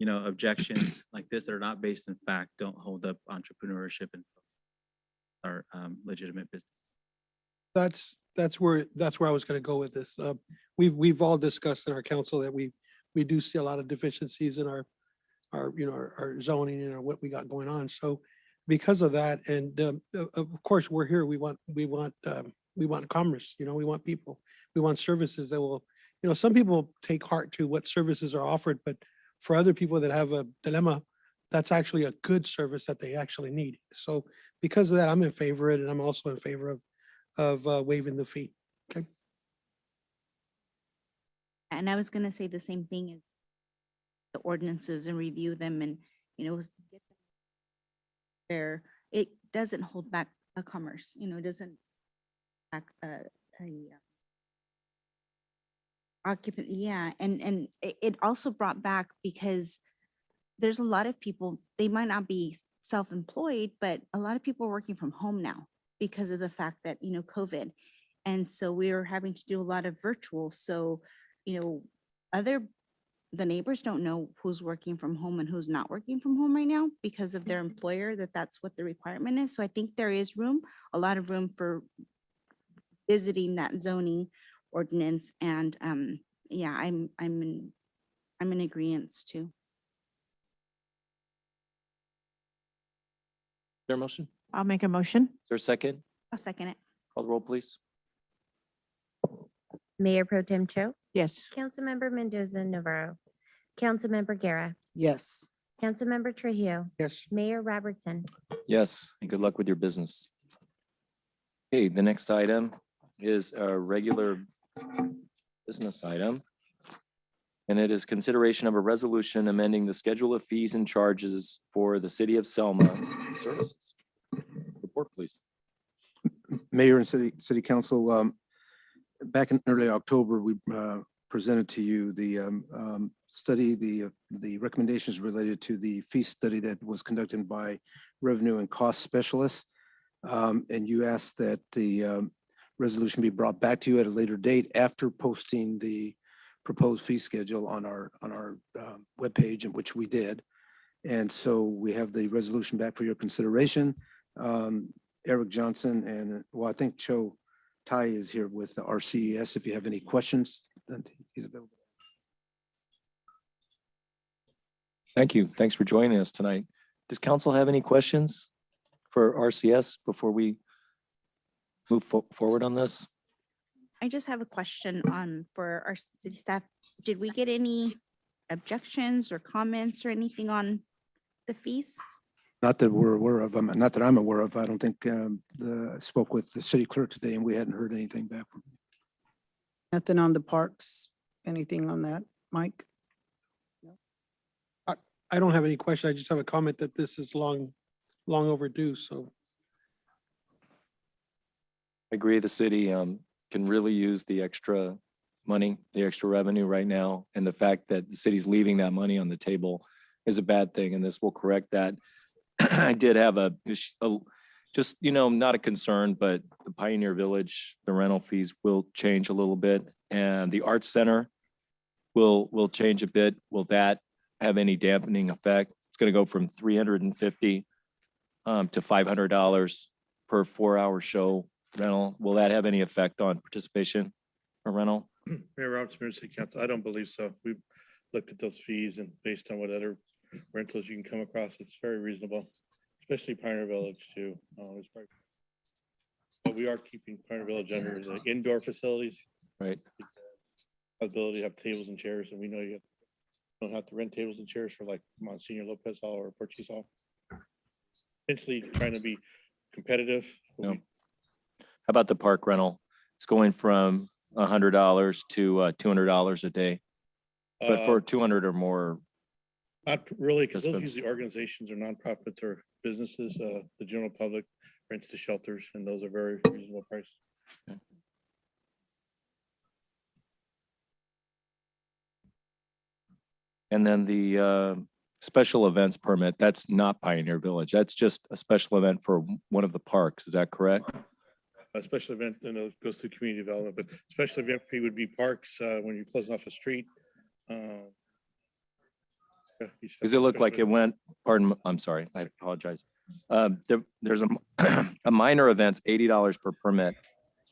objections like this that are not based in fact don't hold up entrepreneurship and our legitimate business. That's where I was going to go with this. We've all discussed in our council that we do see a lot of deficiencies in our zoning and what we got going on. So because of that, and of course we're here, we want commerce, we want people, we want services that will, some people take heart to what services are offered, but for other people that have a dilemma, that's actually a good service that they actually need. So because of that, I'm in favor of it, and I'm also in favor of waiving the fee. Okay. And I was gonna say the same thing as the ordinances and review them and, where it doesn't hold back a commerce, it doesn't back a occupant, yeah. And it also brought back, because there's a lot of people, they might not be self-employed, but a lot of people are working from home now because of the fact that, COVID. And so we are having to do a lot of virtual. So, the neighbors don't know who's working from home and who's not working from home right now because of their employer, that's what the requirement is. So I think there is a lot of room for visiting that zoning ordinance. And yeah, I'm in agreement too. Is there a motion? I'll make a motion. Is there a second? I'll second it. Call the roll, please. Mayor Pro Tem Cho, Yes. Councilmember Mendoza Navarro, Councilmember Guerra, Yes. Councilmember Trujillo, Yes. Mayor Robertson. Yes, and good luck with your business. Okay, the next item is a regular business item. And it is consideration of a resolution amending the schedule of fees and charges for the City of Selma services. Report, please. Mayor and City Council, back in early October, we presented to you the study, the recommendations related to the fee study that was conducted by revenue and cost specialists. And you asked that the resolution be brought back to you at a later date after posting the proposed fee schedule on our webpage, in which we did. And so we have the resolution back for your consideration. Eric Johnson and, well, I think Cho Ty is here with the RCES. If you have any questions, then he's available. Thank you. Thanks for joining us tonight. Does council have any questions for RCS before we move forward on this? I just have a question for our city staff. Did we get any objections or comments or anything on the fees? Not that we're aware of, not that I'm aware of. I don't think spoke with the city clerk today and we hadn't heard anything back from him. Nothing on the parks, anything on that, Mike? I don't have any question. I just have a comment that this is long overdue, so. I agree. The city can really use the extra money, the extra revenue right now. And the fact that the city's leaving that money on the table is a bad thing, and this will correct that. I did have just, not a concern, but the Pioneer Village, the rental fees will change a little bit, and the Arts Center will change a bit. Will that have any dampening effect? It's going to go from $350 to $500 per 4-hour show rental. Will that have any effect on participation or rental? Mayor Roberts, Mayor City Council, I don't believe so. We've looked at those fees and based on what other rentals you can come across, it's very reasonable, especially Pioneer Village too. But we are keeping Pioneer Village under the indoor facilities. Right. Ability to have tables and chairs, and we know you don't have to rent tables and chairs for like Monsignor Lopez Hall or Portuguese Hall. Essentially trying to be competitive. No. How about the park rental? It's going from $100 to $200 a day, but for 200 or more. Not really, because those participants. usually organizations or nonprofits or businesses. The general public rents the shelters, and those are very reasonable price. Okay. And then the special events permit, that's not Pioneer Village. That's just a special event for one of the parks. Is that correct? A special event, and it goes through community development, but special event fee would be parks when you're closing off a street. Does it look like it went, I'm sorry, I apologize. There's a minor events, $80 per permit.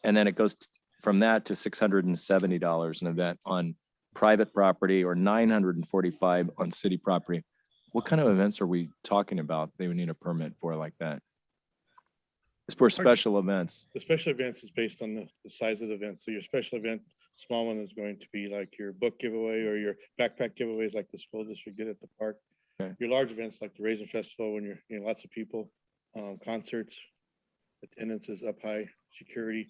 And then it goes from that to $670 an event on private property or $945 on city property. What kind of events are we talking about they would need a permit for like that? It's for special events. The special events is based on the size of the event. So your special event, small one is going to be like your book giveaway or your backpack giveaways like the school district did at the park. Okay. Your large events like the Raisin Festival, when you're lots of people, concerts, attendance is up high, security,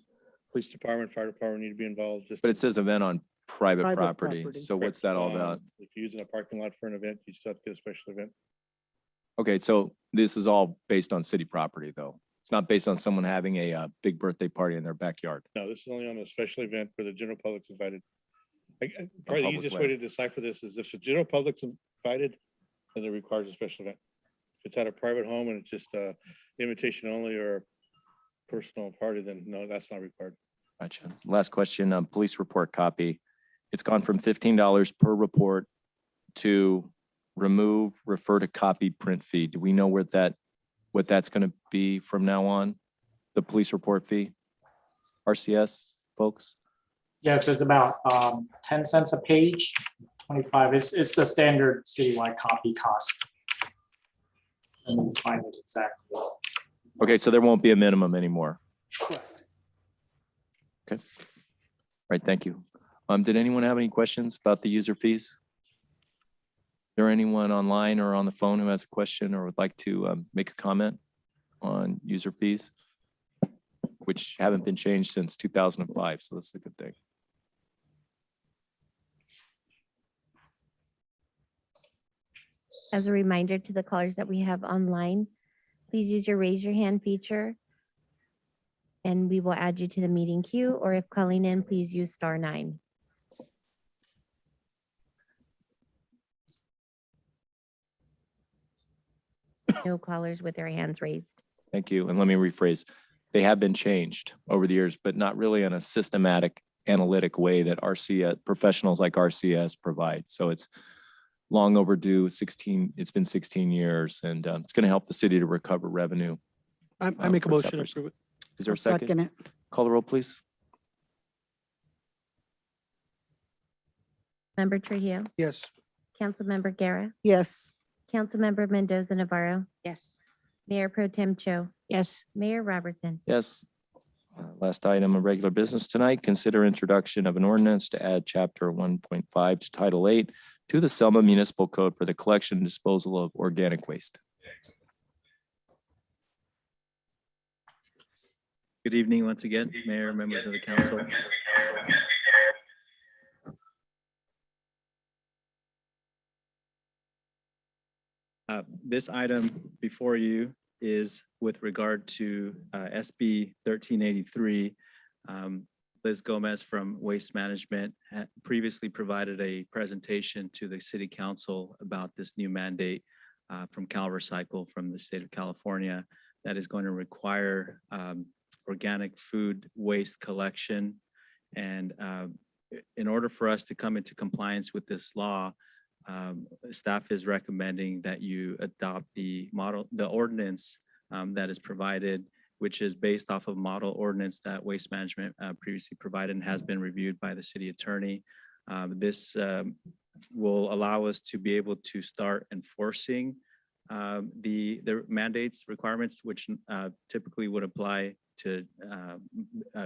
police department, fire department need to be involved. But it says event on private Private property. property. So what's that all about? If you're using a parking lot for an event, you still have to get a special event. Okay, so this is all based on city property though. It's not based on someone having a big birthday party in their backyard. No, this is only on a special event where the general public's invited. Probably the public easiest way. way to decipher this is if the general public's invited, then it requires a special event. If it's at a private home and it's just invitation only or a personal party, then no, that's not required. Gotcha. Last question, police report copy. It's gone from $15 per report to refer to copy print fee. Do we know what that's going to be from now on? The police report fee? RCS folks? Yes, it's about 10 cents a page, 25. It's the standard citywide copy cost. And we'll find it exactly. Okay, so there won't be a minimum anymore. Correct. Okay. All right, thank you. Did anyone have any questions about the user fees? Is there anyone online or on the phone who has a question or would like to make a comment on user fees, which haven't been changed since 2005, so that's a good thing. As a reminder to the callers that we have online, please use your raise your hand feature and we will add you to the meeting queue, or if calling in, please use *9. No callers with their hands raised. Thank you. And let me rephrase. They have been changed over the years, but not really in a systematic, analytic way that RCS professionals like RCS provide. So it's long overdue. It's been 16 years, and it's going to help the city to recover revenue. I make a for motion to separate. approve it. Is there a I'll second? it. Call the roll, please. Member Trujillo, Yes. Councilmember Guerra, Yes. Councilmember Mendoza Navarro, Yes. Mayor Pro Tem Cho, Yes. Mayor Robertson. Yes. Last item of regular business tonight, consider introduction of an ordinance to add chapter 1.5 to title 8 to the Selma Municipal Code for the collection and disposal of organic waste. Good evening once again, Mayor, members of the council. This item before you is with regard to SB 1383. Liz Gomez from Waste Management had previously provided a presentation to the City Council about this new mandate from CalRecycle from the state of California that is going to require organic food waste collection. And in order for us to come into compliance with this law, staff is recommending that you adopt the ordinance that is provided, which is based off of model ordinance that Waste Management previously provided and has been reviewed by the city attorney. This will allow us to be able to start enforcing the mandates requirements, which typically would apply to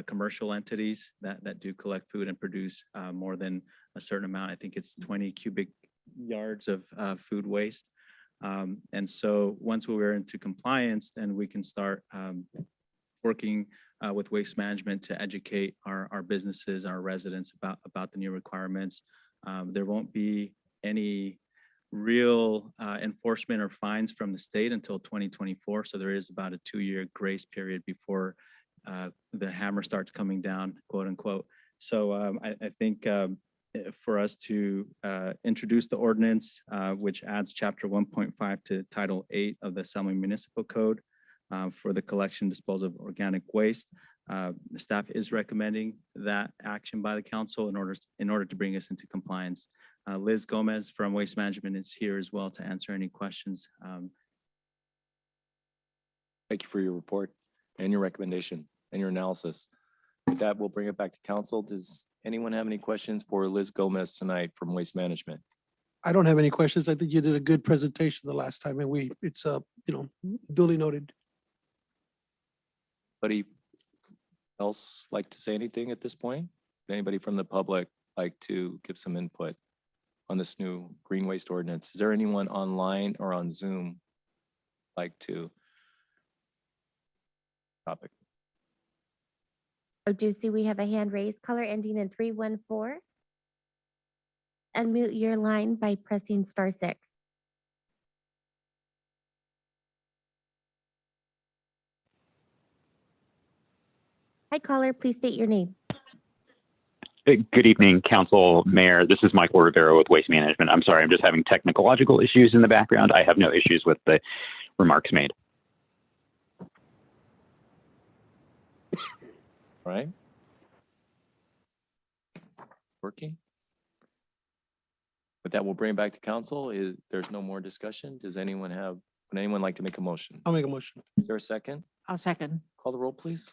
commercial entities that do collect food and produce more than a certain amount. I think it's 20 cubic yards of food waste. And so once we're into compliance, then we can start working with Waste Management to educate our businesses, our residents about the new requirements. There won't be any real enforcement or fines from the state until 2024. So there is about a 2-year grace period before the hammer starts coming down, quote unquote. So I think for us to introduce the ordinance, which adds chapter 1.5 to title 8 of the Selma Municipal Code for the collection and disposal of organic waste. The staff is recommending that action by the council in order to bring us into compliance. Liz Gomez from Waste Management is here as well to answer any questions. Thank you for your report and your recommendation and your analysis. With that, we'll bring it back to council. Does anyone have any questions for Liz Gomez tonight from Waste Management? I don't have any questions. I think you did a good presentation the last time and it's duly noted. Anybody else like to say anything at this point? Anybody from the public like to give some input on this new green waste ordinance? Is there anyone online or on Zoom like to topic? I do see we have a hand raised, caller ending in 314. Unmute your line by pressing *6. Hi, caller, please state your name. Good evening, Council, Mayor. This is Michael Rivera with Waste Management. I'm sorry, I'm just having technological issues in the background. I have no issues with the remarks made. All right. Working. With that, we'll bring it back to council. There's no more discussion. Would anyone like to make a motion? I'll make a motion. Is there a second? I'll second. Call the roll, please.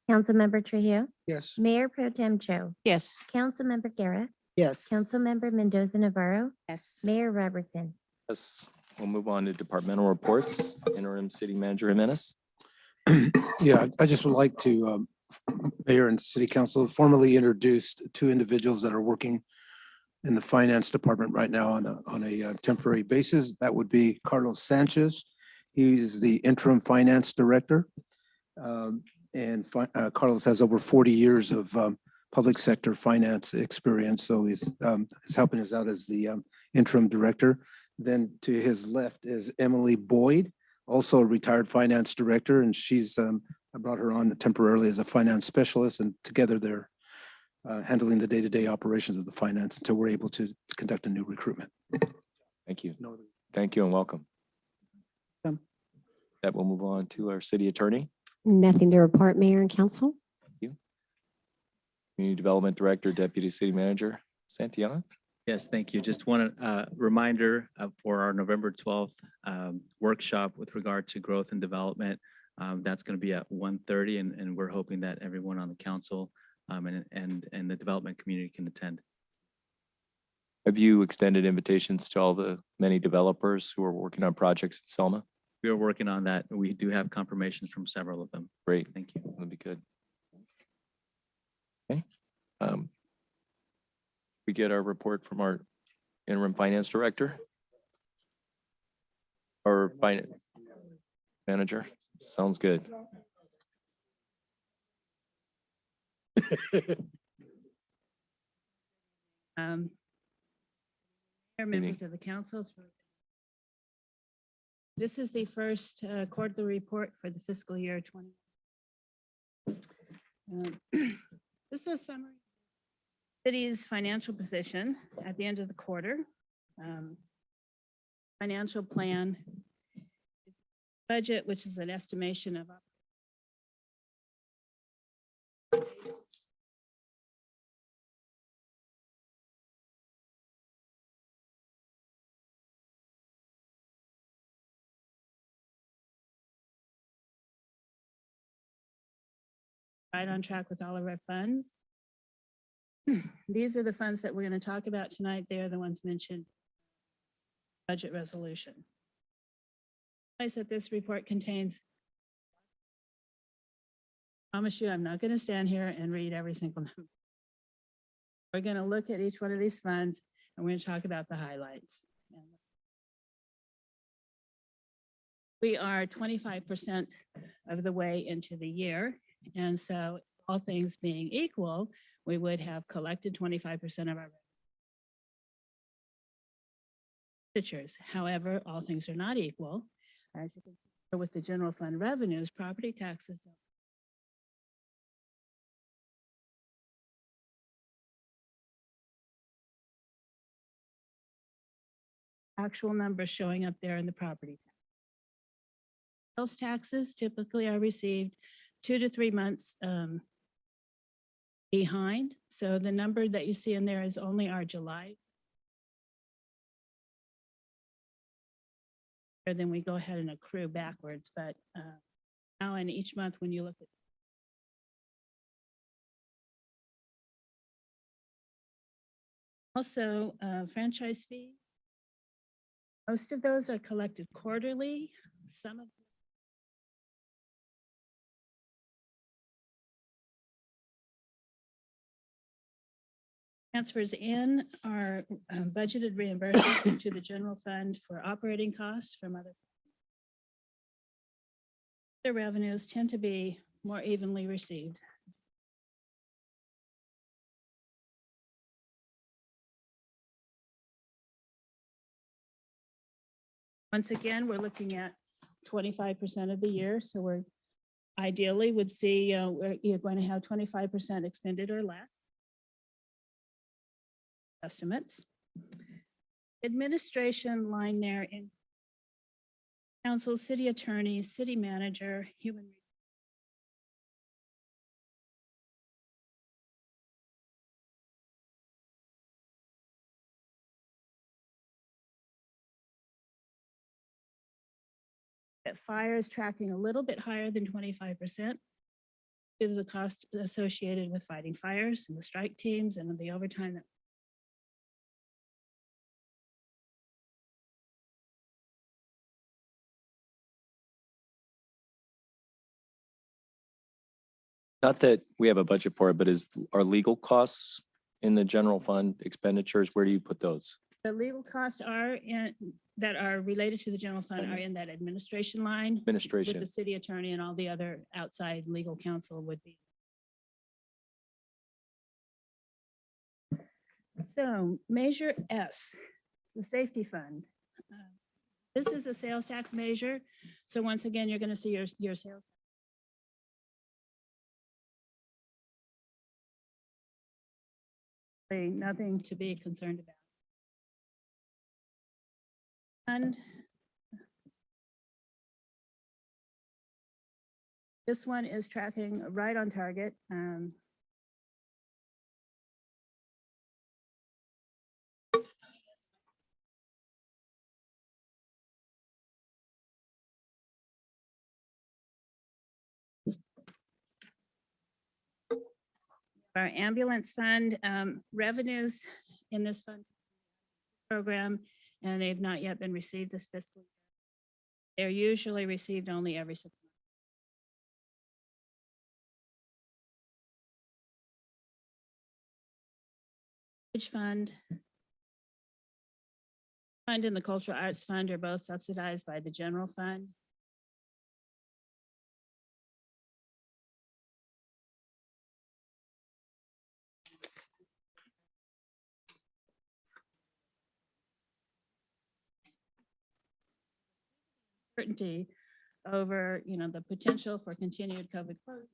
Councilmember Trujillo, Yes. Mayor Pro Tem Cho, Yes. Councilmember Guerra, Yes. Councilmember Mendoza Navarro, Yes. Mayor Robertson. Yes. We'll move on to departmental reports. Interim City Manager Jimenez. Yeah, I just would like to, Mayor and City Council, formally introduce 2 individuals that are working in the Finance Department right now on a temporary basis. That would be Carlos Sanchez. He's the Interim Finance Director. Carlos has over 40 years of public sector finance experience, so he's helping us out as the Interim Director. Then to his left is Emily Boyd, also a retired finance director, and I brought her on temporarily as a finance specialist, and together they're handling the day-to-day operations of the finance until we're able to conduct a new recruitment. Thank you. Thank you and welcome. Welcome. That will move on to our city attorney. Nothing to report, Mayor and Council. Community Development Director, Deputy City Manager, Santiago. Yes, thank you. Just one reminder for our November 12th workshop with regard to growth and development. That's going to be at 1:30, and we're hoping that everyone on the council and the development community can attend. Have you extended invitations to all the many developers who are working on projects in Selma? We are working on that. We do have confirmations from several of them. Great, Thank you. that'd be good. Okay. We get our report from our interim finance director? Or finance manager? Sounds good. Members of the council. This is the first quarterly report for the fiscal year 20. This is a summary. of the City's financial position at the end of the quarter. Financial plan. Budget, which is an estimation of right on track with all of our funds. These are the funds that we're going to talk about tonight. They are the ones mentioned. Budget resolution. I said this report contains. I promise you, I'm not going to stand here and read every single number. We're going to look at each one of these funds and we're going to talk about the highlights. We are 25% of the way into the year. And so all things being equal, we would have collected 25% of our expenditures. However, all things are not equal. As you can see with the general fund revenues, property taxes don't. Actual numbers showing up there in the property. Sales taxes typically are received 2 to 3 months behind. So the number that you see in there is only our July. And then we go ahead and accrue backwards. But now in each month, when you look at also franchise fees, most of those are collected quarterly. Some of transfers in are budgeted reimbursement to the general fund for operating costs from other. The revenues tend to be more evenly received. Once again, we're looking at 25% of the year. So we're ideally would see you're going to have 25% expended or less. Estimates. Administration line there in council, city attorney, city manager, human. That fire is tracking a little bit higher than 25% due to the cost associated with fighting fires and the strike teams and the overtime that Not that we have a budget for it, but is our legal costs in the general fund expenditures, where do you put those? the legal costs are in that are related to the general fund are in that administration line. Administration. With the city attorney and all the other outside legal counsel would be. So measure S, the safety fund. This is a sales tax measure. So once again, you're going to see your sales. Nothing to be concerned about. And this one is tracking right on target. Our ambulance fund revenues in this fund program, and they've not yet been received this fiscal year. They're usually received only every 6 months. Which fund and the Cultural Arts Fund are both subsidized by the general fund. Certainty over, the potential for continued COVID closure.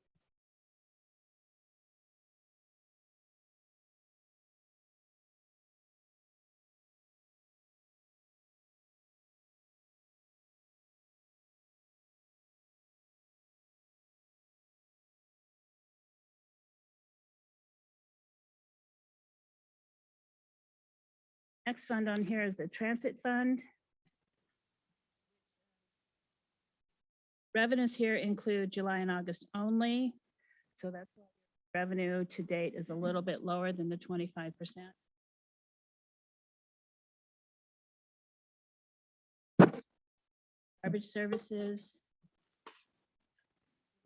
Next fund on here is the Transit Fund. Revenues here include July and August only, so that's why revenue to date is a little bit lower than the 25%. Garbage services.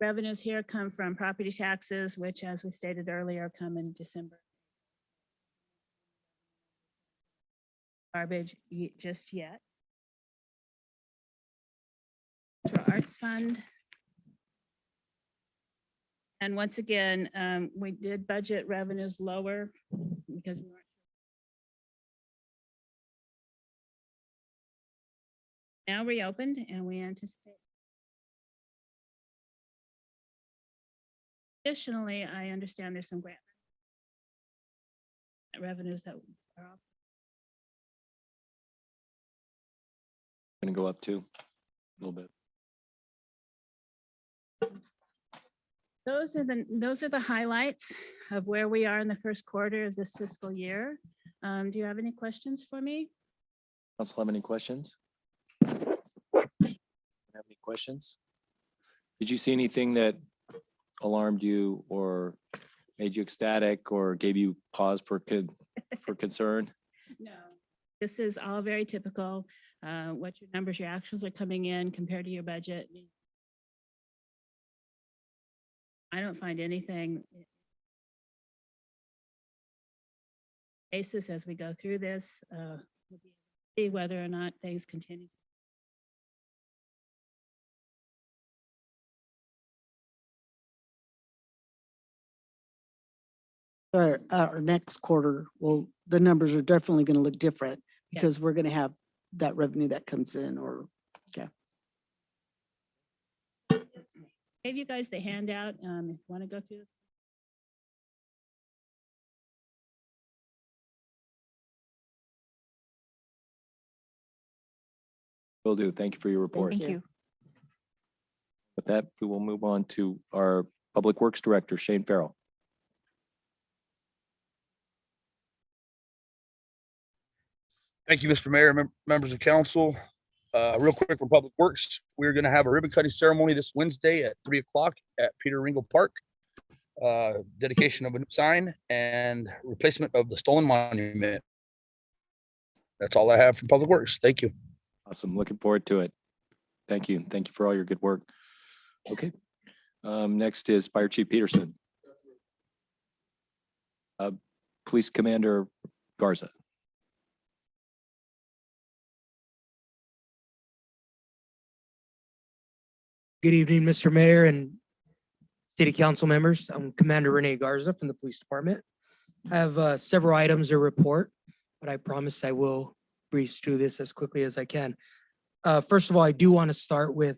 Revenues here come from property taxes, which, as we stated earlier, come in December. Garbage just yet. Arts Fund. And once again, we did budget revenues lower because we weren't now reopened, and we anticipate. Additionally, I understand there's some grant revenues that are off. Going to go up too, a little bit. Those are the highlights of where we are in the first quarter of this fiscal year. Do you have any questions for me? Council have any questions? Have any questions? Did you see anything that alarmed you or made you ecstatic or gave you pause for concern? No, this is all very typical. What your numbers, your actuals are coming in compared to your budget. I don't find anything basis as we go through this, see whether or not things continue. Our next quarter, well, the numbers are definitely going to look different because we're going to have that revenue that comes in or, yeah. Gave you guys the handout, if you want to go through this. Will do. Thank you for your report. Thank you. With that, we will move on to our Public Works Director, Shane Farrell. Thank you, Mr. Mayor, members of council. Real quick for Public Works, we're going to have a ribbon cutting ceremony this Wednesday at 3 o'clock at Peter Ringo Park. Dedication of a new sign and replacement of the stolen monument. That's all I have from Public Works. Thank you. Awesome. Looking forward to it. Thank you. Thank you for all your good work. Okay. Next is Fire Chief Peterson. Police Commander Garza. Good evening, Mr. Mayor and City Council members. I'm Commander Rene Garza from the Police Department. I have several items to report, but I promise I will breeze through this as quickly as I can. First of all, I do want to start with,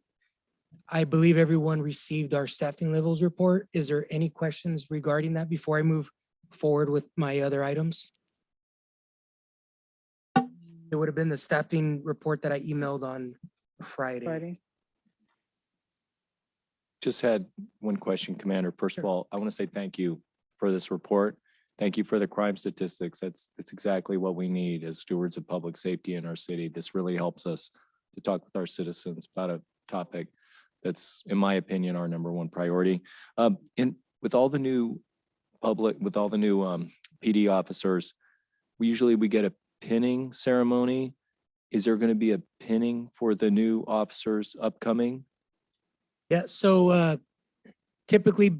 I believe everyone received our staffing levels report. Is there any questions regarding that before I move forward with my other items? It would have been the staffing report that I emailed on Friday. Just had one question, Commander. First of all, I want to say thank you for this report. Thank you for the crime statistics. That's exactly what we need as stewards of public safety in our city. This really helps us to talk with our citizens about a topic that's, in my opinion, our number one priority. With all the new PD officers, we get a pinning ceremony. Is there going to be a pinning for the new officers upcoming? Yeah, so typically,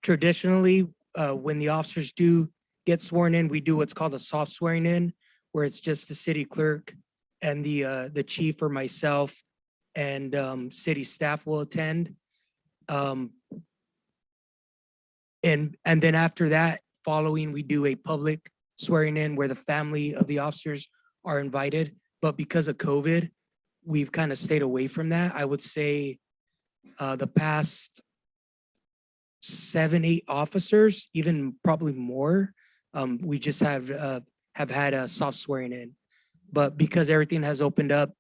traditionally, when the officers do get sworn in, we do what's called a soft swearing in, where it's just the city clerk and the chief or myself and city staff will attend. And then after that, following, we do a public swearing in where the family of the officers are invited. But because of COVID, we've kind of stayed away from that. I would say the past 7, 8 officers, even probably more, we just have had a soft swearing in. But because everything has opened up,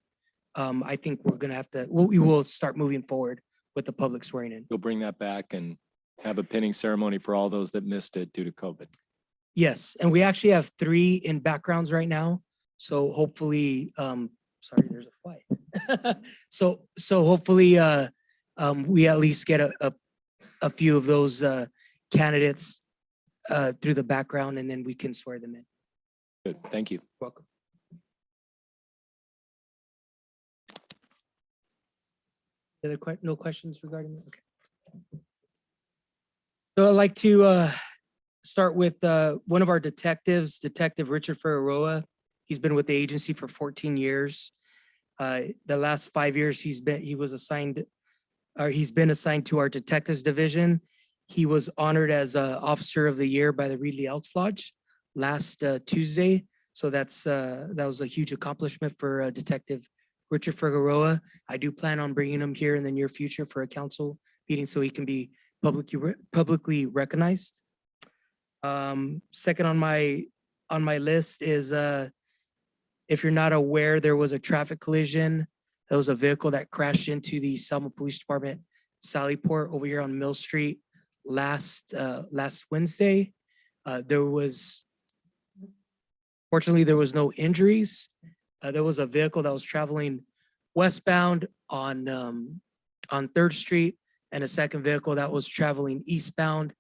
I think we're gonna have to, we will start moving forward with the public swearing in. You'll bring that back and have a pinning ceremony for all those that missed it due to COVID. Yes, and we actually have 3 in backgrounds right now. So hopefully, sorry, there's a flight. So hopefully, we at least get a few of those candidates through the background, and then we can swear them in. Good, thank you. Welcome. No questions regarding that? Okay. So I'd like to start with one of our detectives, Detective Richard Farrell. He's been with the agency for 14 years. The last 5 years he's been assigned to our detectives division. He was honored as Officer of the Year by the Reedley Elks Lodge last Tuesday. So that was a huge accomplishment for Detective Richard Figueroa. I do plan on bringing him here in the near future for a council meeting so he can be publicly recognized. Second on my list is if you're not aware, there was a traffic collision. There was a vehicle that crashed into the Selma Police Department Sallyport over here on Mill Street last Wednesday. Fortunately, there was no injuries. There was a vehicle that was traveling westbound on 3rd Street and a second vehicle that was traveling eastbound.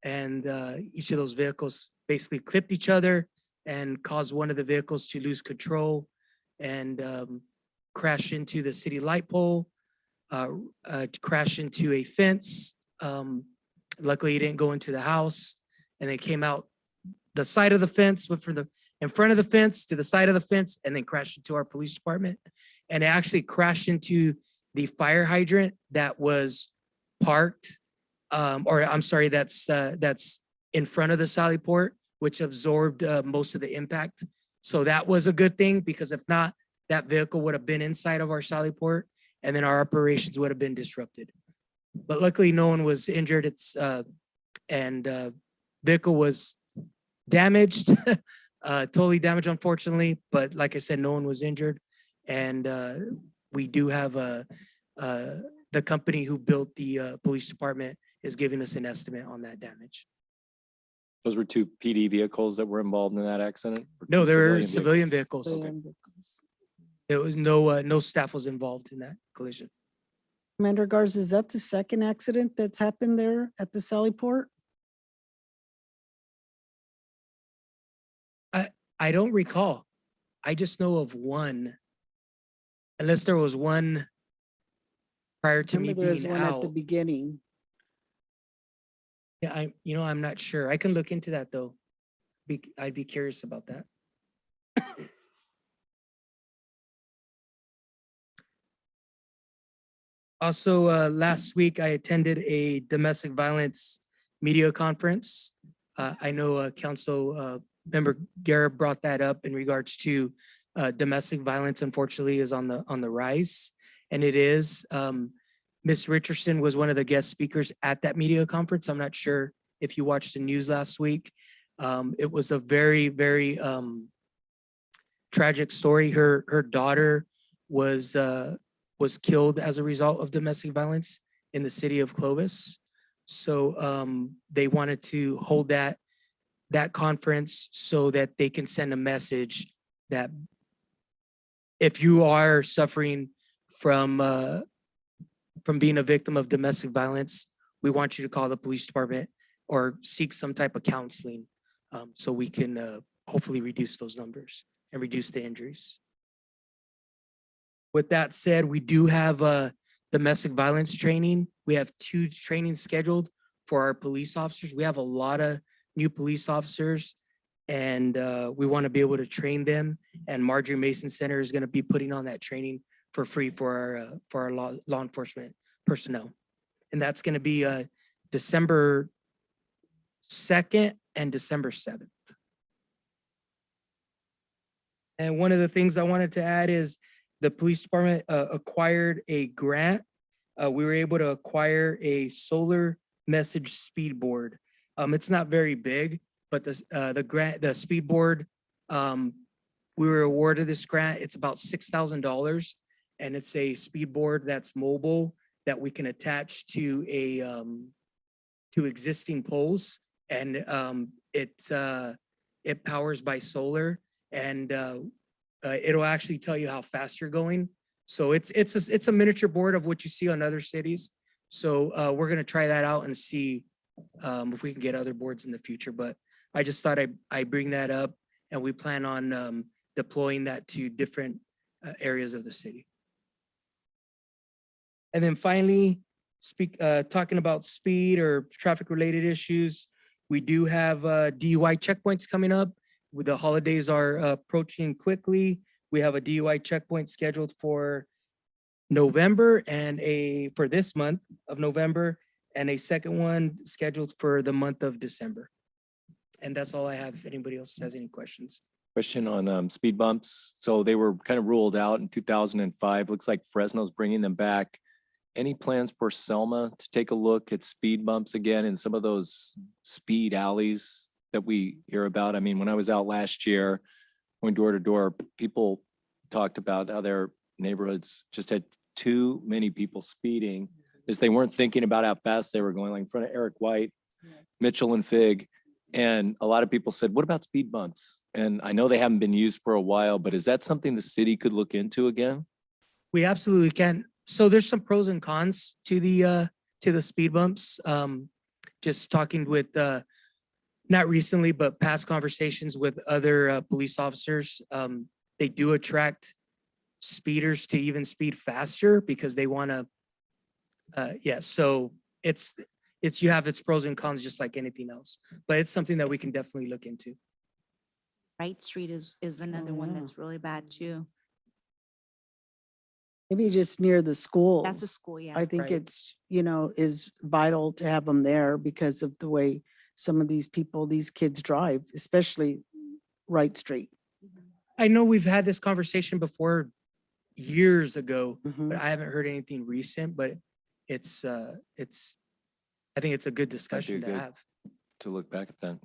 And each of those vehicles basically clipped each other and caused one of the vehicles to lose control and crash into the city light pole, crash into a fence. Luckily, he didn't go into the house, and they came out the side of the fence, went from in front of the fence to the side of the fence, and then crashed into our police department. And it actually crashed into the fire hydrant that was parked, or I'm sorry, that's in front of the Sallyport, which absorbed most of the impact. So that was a good thing, because if not, that vehicle would have been inside of our Sallyport, and then our operations would have been disrupted. But luckily, no one was injured. Vehicle was damaged, totally damaged, unfortunately. But like I said, no one was injured. And we do have the company who built the police department is giving us an estimate on that damage. Those were 2 PD vehicles that were involved in that accident? Or No, 2 they were civilian vehicles. Okay. There was no staff was involved in that collision. Commander Garza, is that the second accident that's happened there at the Sallyport? I don't recall. I just know of one, unless there was one prior to me Remember there was being one at the out. beginning. Yeah, I'm not sure. I can look into that though. I'd be curious about that. Also, last week I attended a domestic violence media conference. I know Council Member Garrett brought that up in regards to domestic violence. Unfortunately, is on the rise, and it is. Ms. Richardson was one of the guest speakers at that media conference. I'm not sure if you watched the news last week. It was a very, very tragic story. Her daughter was killed as a result of domestic violence in the city of Clovis. So they wanted to hold that conference so that they can send a message that if you are suffering from being a victim of domestic violence, we want you to call the police department or seek some type of counseling so we can hopefully reduce those numbers. and reduce the injuries. With that said, we do have domestic violence training. We have 2 trainings scheduled for our police officers. We have a lot of new police officers, and we want to be able to train them. And Marjorie Mason Center is going to be putting on that training for free for our law enforcement personnel. And that's going to be December 2nd and December 7th. And one of the things I wanted to add is the police department acquired a grant. We were able to acquire a solar message speed board. It's not very big, but the speed board, we were awarded this grant. It's about $6,000, and it's a speed board that's mobile that we can attach to to existing poles, and it powers by solar, and it'll actually tell you how fast you're going. So it's a miniature board of what you see on other cities. So we're gonna try that out and see if we can get other boards in the future. But I just thought I bring that up, and we plan on deploying that to different areas of the city. And then finally, talking about speed or traffic related issues, we do have DUI checkpoints coming up. The holidays are approaching quickly. We have a DUI checkpoint scheduled for November and for this month of November, and a second one scheduled for the month of December. And that's all I have. If anybody else has any questions. Question on speed bumps. So they were kind of ruled out in 2005. Looks like Fresno's bringing them back. Any plans for Selma to take a look at speed bumps again in some of those speed alleys that we hear about? I mean, when I was out last year, going door to door, people talked about how their neighborhoods just had too many people speeding, as they weren't thinking about how fast they were going, like in front of Eric White, Mitchell and Fig. And a lot of people said, what about speed bumps? And I know they haven't been used for a while, but is that something the city could look into again? We absolutely can. So there's some pros and cons to the speed bumps. Just talking with not recently, but past conversations with other police officers, they do attract speeders to even speed faster because they want to. Yeah, so you have its pros and cons just like anything else, but it's something that we can definitely look into. Wright Street is another one that's really bad too. Maybe just near the schools. That's a school, yeah. I think Right. it's, is vital to have them there because of the way some of these kids drive, especially Wright Street. I know we've had this conversation before years ago, Mhm. but I haven't heard anything recent, but I think it's a good discussion to good. have. To look back at that.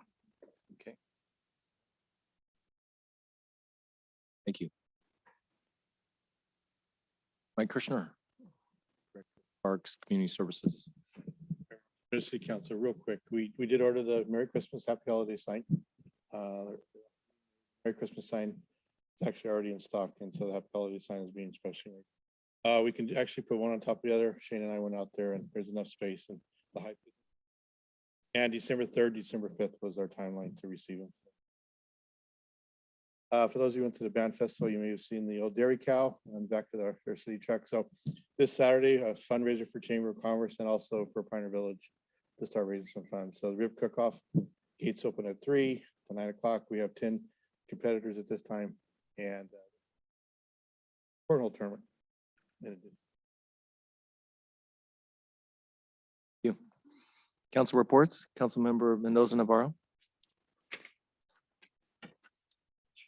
Okay. Thank you. Mike Kirschner, Parks, Community Services. City Council, real quick, we did order the Merry Christmas, Happy Holiday sign. Merry Christmas sign is actually already in stock, and so the Happy Holiday sign is being specially made. We can actually put one on top of the other. Shane and I went out there, and there's enough space and the height. And December 3rd, December 5th was our timeline to receive them. For those who went to the band festival, you may have seen the old dairy cow on the back of their city truck. So this Saturday, a fundraiser for Chamber of Commerce and also for Pioneer Village to start raising some funds. So the rib cook-off, gates open at 3 to 9 o'clock. We have 10 competitors at this time, and cornhole tournament. Thank you. Council reports, Councilmember Mendoza Navarro.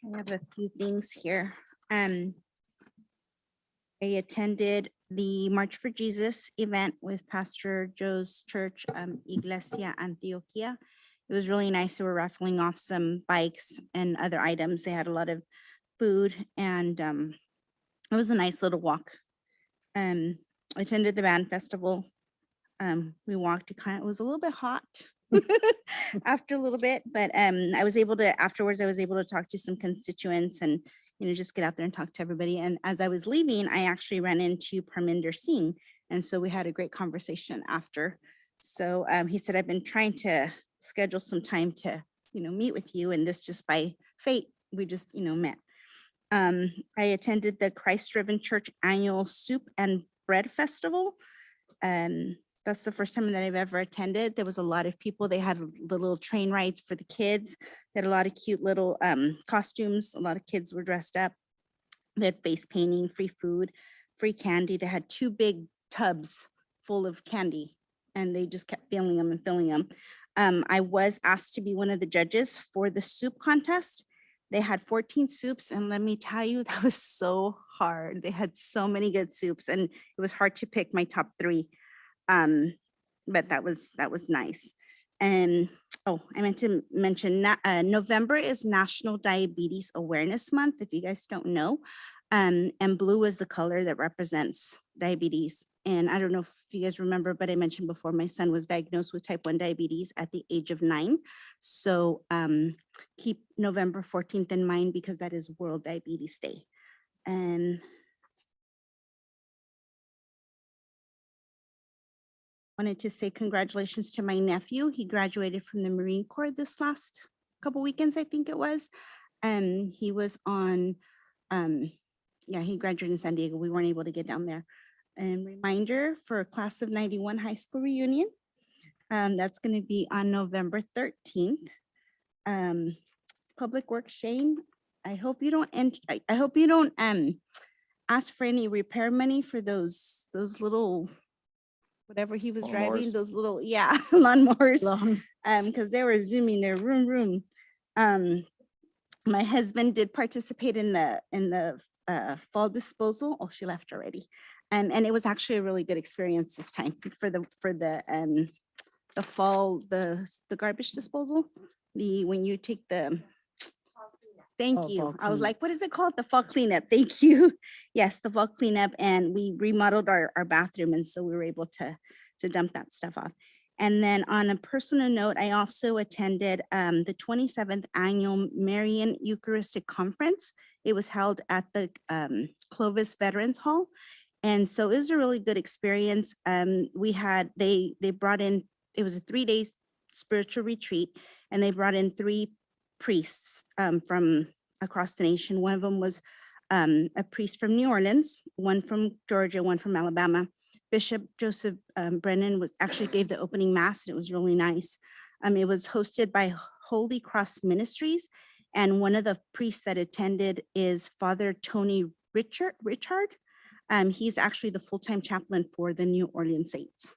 I have a few things here. I attended the March for Jesus event with Pastor Joe's church, Iglesia Antioquia. It was really nice. They were raffling off some bikes and other items. They had a lot of food, and it was a nice little walk. I attended the band festival. We walked, it was a little bit hot after a little bit, but afterwards I was able to talk to some constituents and, just get out there and talk to everybody. And as I was leaving, I actually ran into Parminder Singh. And so we had a great conversation after. So he said, I've been trying to schedule some time to, meet with you, and this just by fate, we just, met. I attended the Christ Driven Church Annual Soup and Bread Festival. That's the first time that I've ever attended. There was a lot of people. They had the little train rides for the kids. They had a lot of cute little costumes. A lot of kids were dressed up. They had face painting, free food, free candy. They had 2 big tubs full of candy, and they just kept filling them and filling them. I was asked to be one of the judges for the soup contest. They had 14 soups, and let me tell you, that was so hard. They had so many good soups, and it was hard to pick my top 3. But that was nice. And oh, I meant to mention November is National Diabetes Awareness Month, if you guys don't know. And blue is the color that represents diabetes. And I don't know if you guys remember, but I mentioned before, my son was diagnosed with type 1 diabetes at the age of 9. So keep November 14th in mind, because that is World Diabetes Day. And wanted to say congratulations to my nephew. He graduated from the Marine Corps this last couple weekends, I think it was. He was on, he graduated in San Diego. We weren't able to get down there. And reminder for class of 91 high school reunion. That's going to be on November 13th. Public Works, Shane, I hope you don't ask for any repair money for those little, whatever he was driving, Lawnmowers. those little, lawnmowers, because they were zooming their room. My husband did participate in the fall disposal. Oh, she left already. And it was actually a really good experience this time for the fall, the garbage disposal. When you take the, thank you. I was like, what is it called? The fall cleanup. Thank you. Yes, the fall cleanup. And we remodeled our bathroom. And so we were able to dump that stuff off. And then on a personal note, I also attended the 27th Annual Marian Eucharistic Conference. It was held at the Clovis Veterans Hall. And so it was a really good experience. They brought in, it was a 3-day spiritual retreat, and they brought in 3 priests from across the nation. One of them was a priest from New Orleans, one from Georgia, one from Alabama. Bishop Joseph Brennan actually gave the opening mass, and it was really nice. It was hosted by Holy Cross Ministries, and one of the priests that attended is Father Tony Richard. He's actually the full-time chaplain for the New Orleans Saints.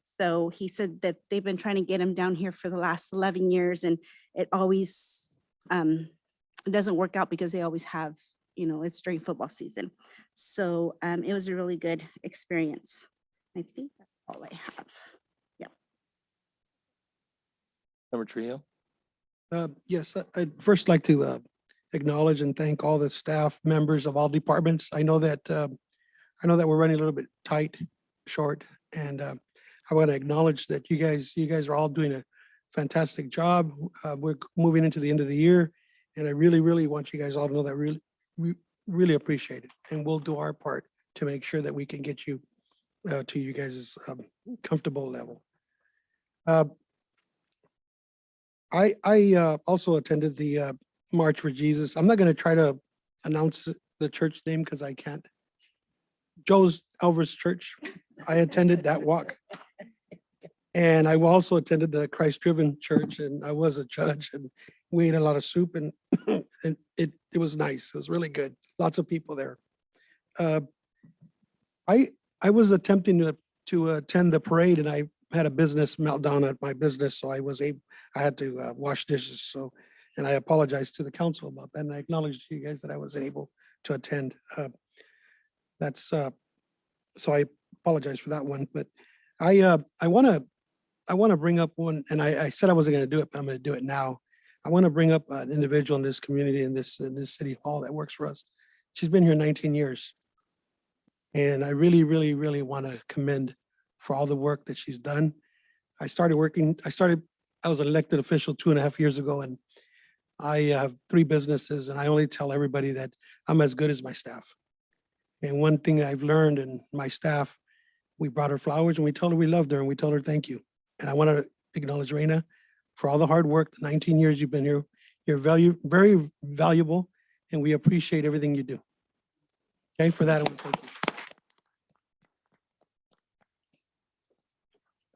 So he said that they've been trying to get him down here for the last 11 years, and it always doesn't work out because they always have, it's during football season. So it was a really good experience. I think that's all I have. Yeah. Member Trio. Yes, I'd first like to acknowledge and thank all the staff members of all departments. I know that we're running a little bit short, and I want to acknowledge that you guys are all doing a fantastic job. We're moving into the end of the year, and I really want you guys all to know that we really appreciate it, and we'll do our part to make sure that we can get you to you guys' comfortable level. I also attended the March for Jesus. I'm not going to try to announce the church name because I can't. Joe's Elvis Church. I attended that walk. And I also attended the Christ Driven Church, and I was a judge, and we ate a lot of soup, and it was nice. It was really good. Lots of people there. I was attempting to attend the parade, and I had a business meltdown at my business, so I had to wash dishes. So, and I apologize to the council about that, and I acknowledge to you guys that I wasn't able to attend. So I apologize for that one, but I want to bring up one, and I said I wasn't going to do it, but I'm going to do it now. I want to bring up an individual in this community, in this city hall that works for us. She's been here 19 years. And I really want to commend for all the work that she's done. I was an elected official 2.5 years ago, and I have 3 businesses, and I only tell everybody that I'm as good as my staff. And one thing I've learned in my staff, we brought her flowers and we told her we loved her and we told her thank you. And I want to acknowledge Reina for all the hard work, the 19 years you've been here. You're very valuable and we appreciate everything you do. Okay, for that, I want to thank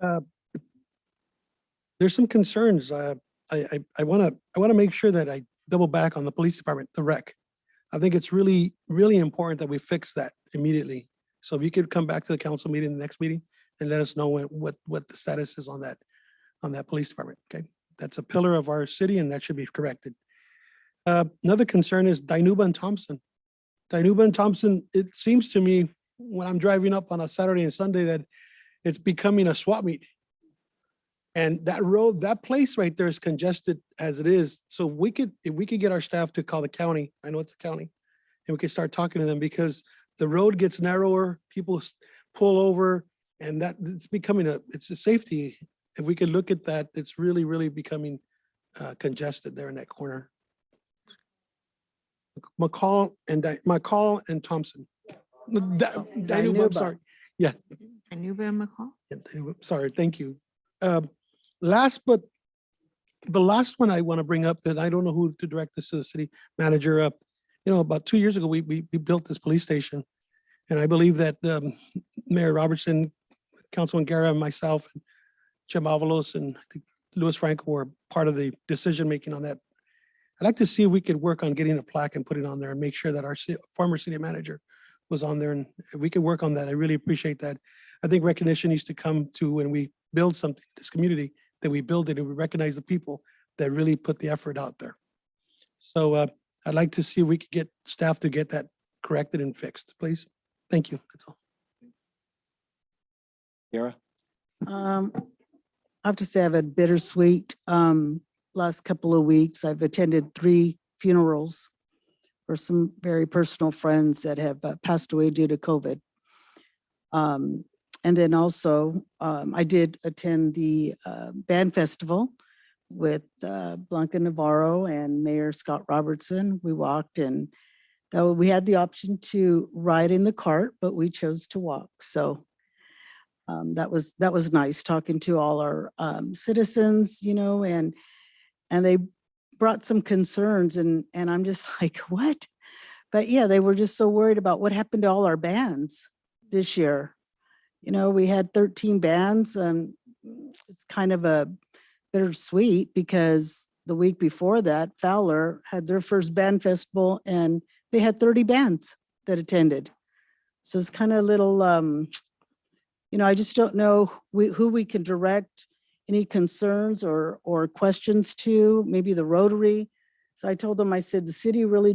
you. There's some concerns. I want to make sure that I double back on the police department, the rec. I think it's really, really important that we fix that immediately. So if you could come back to the council meeting, the next meeting, and let us know what the status is on that police department, okay? That's a pillar of our city and that should be corrected. Another concern is Dinuba and Thompson. Dinuba and Thompson, it seems to me when I'm driving up on a Saturday and Sunday that it's becoming a swap meet. And that road, that place right there is congested as it is. So if we could get our staff to call the county, I know it's the county, and we could start talking to them because the road gets narrower, people pull over, and that it's becoming it's a safety. If we could look at that, it's really, really becoming congested there in that corner. McCall and Thompson. Dinuba, I'm sorry. Yeah. Dinuba and McCall? Yeah, Dinuba, sorry, thank you. But the last one I want to bring up that I don't know who to direct this to the city manager. About 2 years ago, we built this police station. And I believe that Mayor Robertson, Councilman Guerra, and myself, and Jim Avalos, and I think Louis Franco were part of the decision-making on that. I'd like to see if we could work on getting a plaque and put it on there and make sure that our former city manager was on there. And if we could work on that, I really appreciate that. I think recognition needs to come to when we build something, this community, that we build it and we recognize the people that really put the effort out there. So I'd like to see if we could get staff to get that corrected and fixed, please. Thank you. That's all. Yara? I have to say I've had bittersweet last couple of weeks. I've attended 3 funerals for some very personal friends that have passed away due to COVID. And then also I did attend the band festival with Blanca Navarro and Mayor Scott Robertson. We walked and we had the option to ride in the cart, but we chose to walk. So that was nice talking to all our citizens, and they brought some concerns and I'm just like, what? But yeah, they were just so worried about what happened to all our bands this year. We had 13 bands and it's kind of a bittersweet because the week before that, Fowler had their first band festival and they had 30 bands that attended. So it's kind of a little, I just don't know who we can direct any concerns or questions to, maybe the Rotary. So I told them, I said, the city really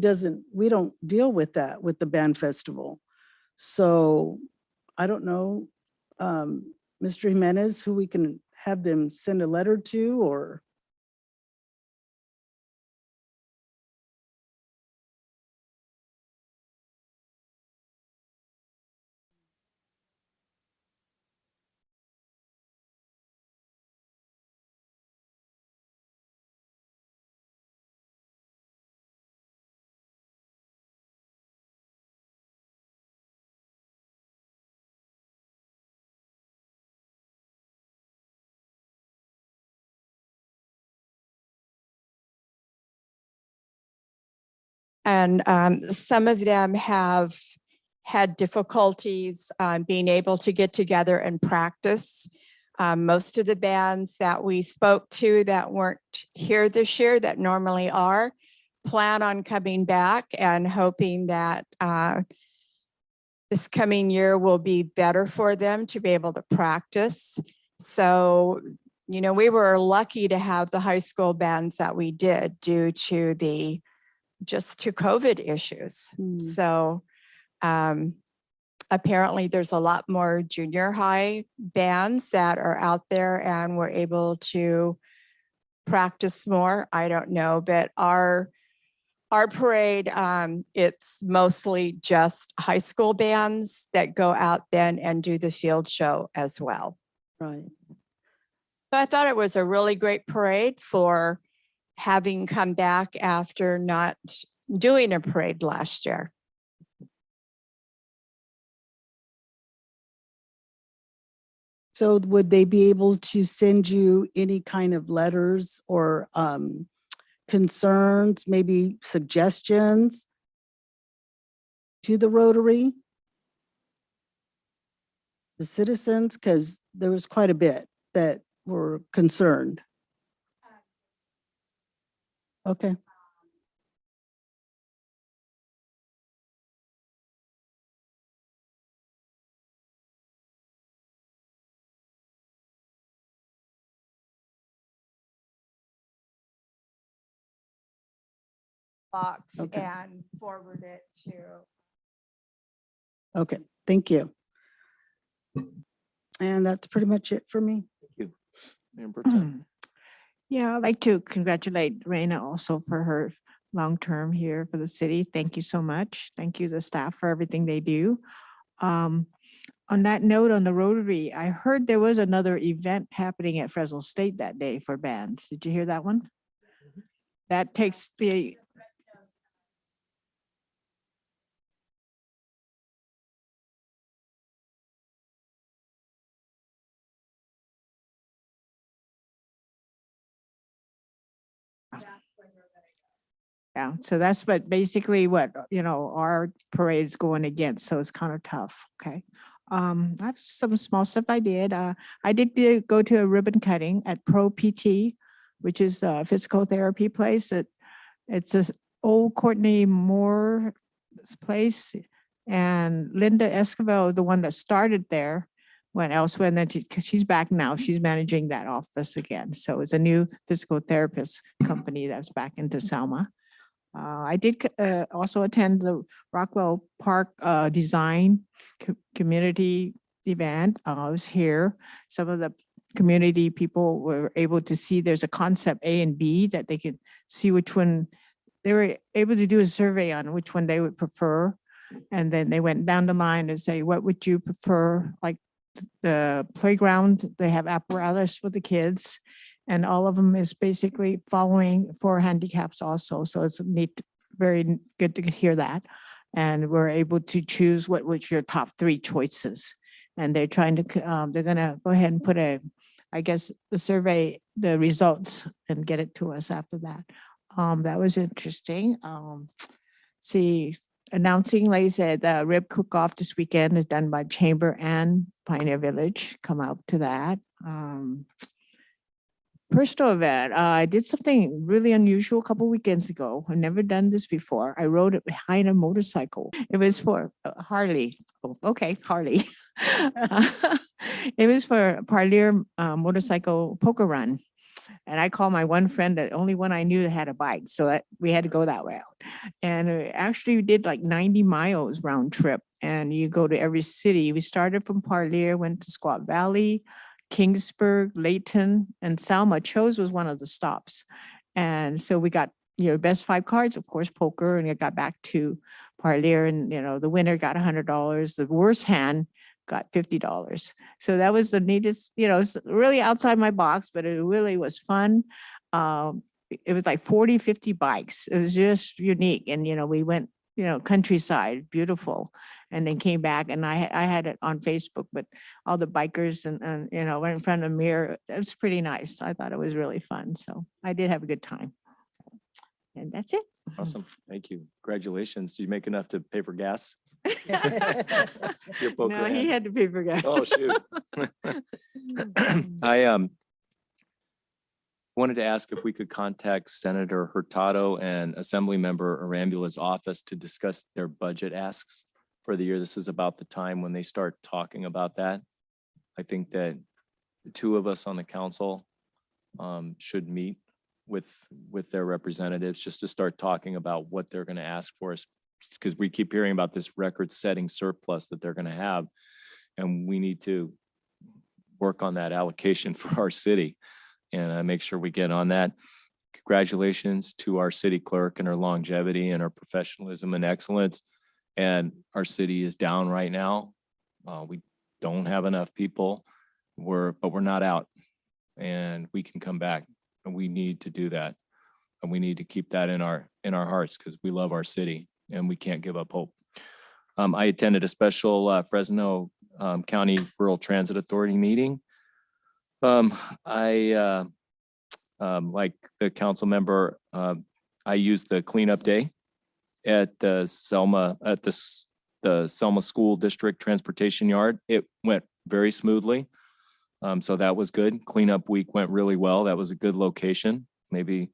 we don't deal with that with the band festival. So I don't know, Mr. Jimenez, who we can have them send a letter to or. And some of them have had difficulties being able to get together and practice. Most of the bands that we spoke to that weren't here this year that normally are, plan on coming back and hoping that this coming year will be better for them to be able to practice. So, we were lucky to have the high school bands that we did due to to COVID issues. So apparently there's a lot more junior high bands that are out there and we're able to practice more. I don't know, but our parade, it's mostly just high school bands that go out then and do the field show as well. Right. So I thought it was a really great parade for having come back after not doing a parade last year. So would they be able to send you any kind of letters or concerns, maybe suggestions to the Rotary? The citizens, because there was quite a bit that were concerned. Okay. Box Okay. and forward it to. Okay, thank you. And that's pretty much it for me. Mayor Burton. Yeah, I'd like to congratulate Raina also for her long term here for the city. Thank you so much. Thank you, the staff, for everything they do. On that note, on the Rotary, I heard there was another event happening at Fresno State that day for bands. Did you hear that one? That takes the yeah, so that's what basically what, our parade's going against. So it's kind of tough. Okay. I have some small stuff I did. I did go to a ribbon cutting at Pro PT, which is a physical therapy place. It's this old Courtney Moore's place, and Linda Escobar, the one that started there, went elsewhere, and then she's back now. She's managing that office again. So it's a new physical therapist company that's back into Selma. I did also attend the Rockwell Park Design Community event. I was here. Some of the community people were able to see there's a concept A and B that they could see which one they were able to do a survey on which one they would prefer. And then they went down the line and say, what would you prefer? Like the playground, they have apparatus for the kids. And all of them is basically following for handicaps also. So it's neat, very good to hear that. And we're able to choose what was your top 3 choices. And they're trying to, they're gonna go ahead and put I guess, the survey, the results, and get it to us after that. That was interesting. See, announcing, like I said, the rib cook-off this weekend is done by Chamber and Pioneer Village. Come out to that. Personal event. I did something really unusual a couple weekends ago. I've never done this before. I rode it behind a motorcycle. It was for Harley. Oh, okay, Harley. It was for Parlier motorcycle poker run. And I called my one friend, the only one I knew that had a bike. So that we had to go that route. And actually we did like 90 miles round trip. And you go to every city. We started from Parlier, went to Squaw Valley, Kingsburg, Layton, and Selma. Chose was one of the stops. And so we got, best 5 cards, of course, poker, and it got back to Parlier, and, the winner got $100. The worst hand got $50. So that was the neatest, it's really outside my box, but it really was fun. It was like 40, 50 bikes. It was just unique. And, we went, countryside, beautiful. And then came back, and I had it on Facebook, but all the bikers and went in front of a mirror. It was pretty nice. I thought it was really fun. So I did have a good time. And that's it. Awesome. Thank you. Congratulations. Did you make enough to pay for gas? Your poker No, he hand. had to pay for gas. Oh, shoot. I wanted to ask if we could contact Senator Hurtado and Assemblymember Arambula's office to discuss their budget asks for the year. This is about the time when they start talking about that. I think that the 2 of us on the council should meet with their representatives just to start talking about what they're going to ask for us, because we keep hearing about this record-setting surplus that they're going to have, and we need to work on that allocation for our city and make sure we get on that. Congratulations to our city clerk and her longevity and her professionalism and excellence. And our city is down right now. We don't have enough people. But we're not out, and we can come back, and we need to do that. And we need to keep that in our hearts, because we love our city and we can't give up hope. I attended a special Fresno County Rural Transit Authority meeting. I like the council member, I used the cleanup day at the Selma, at the the Selma School District Transportation Yard. It went very smoothly. So that was good. Cleanup week went really well. That was a good location. Maybe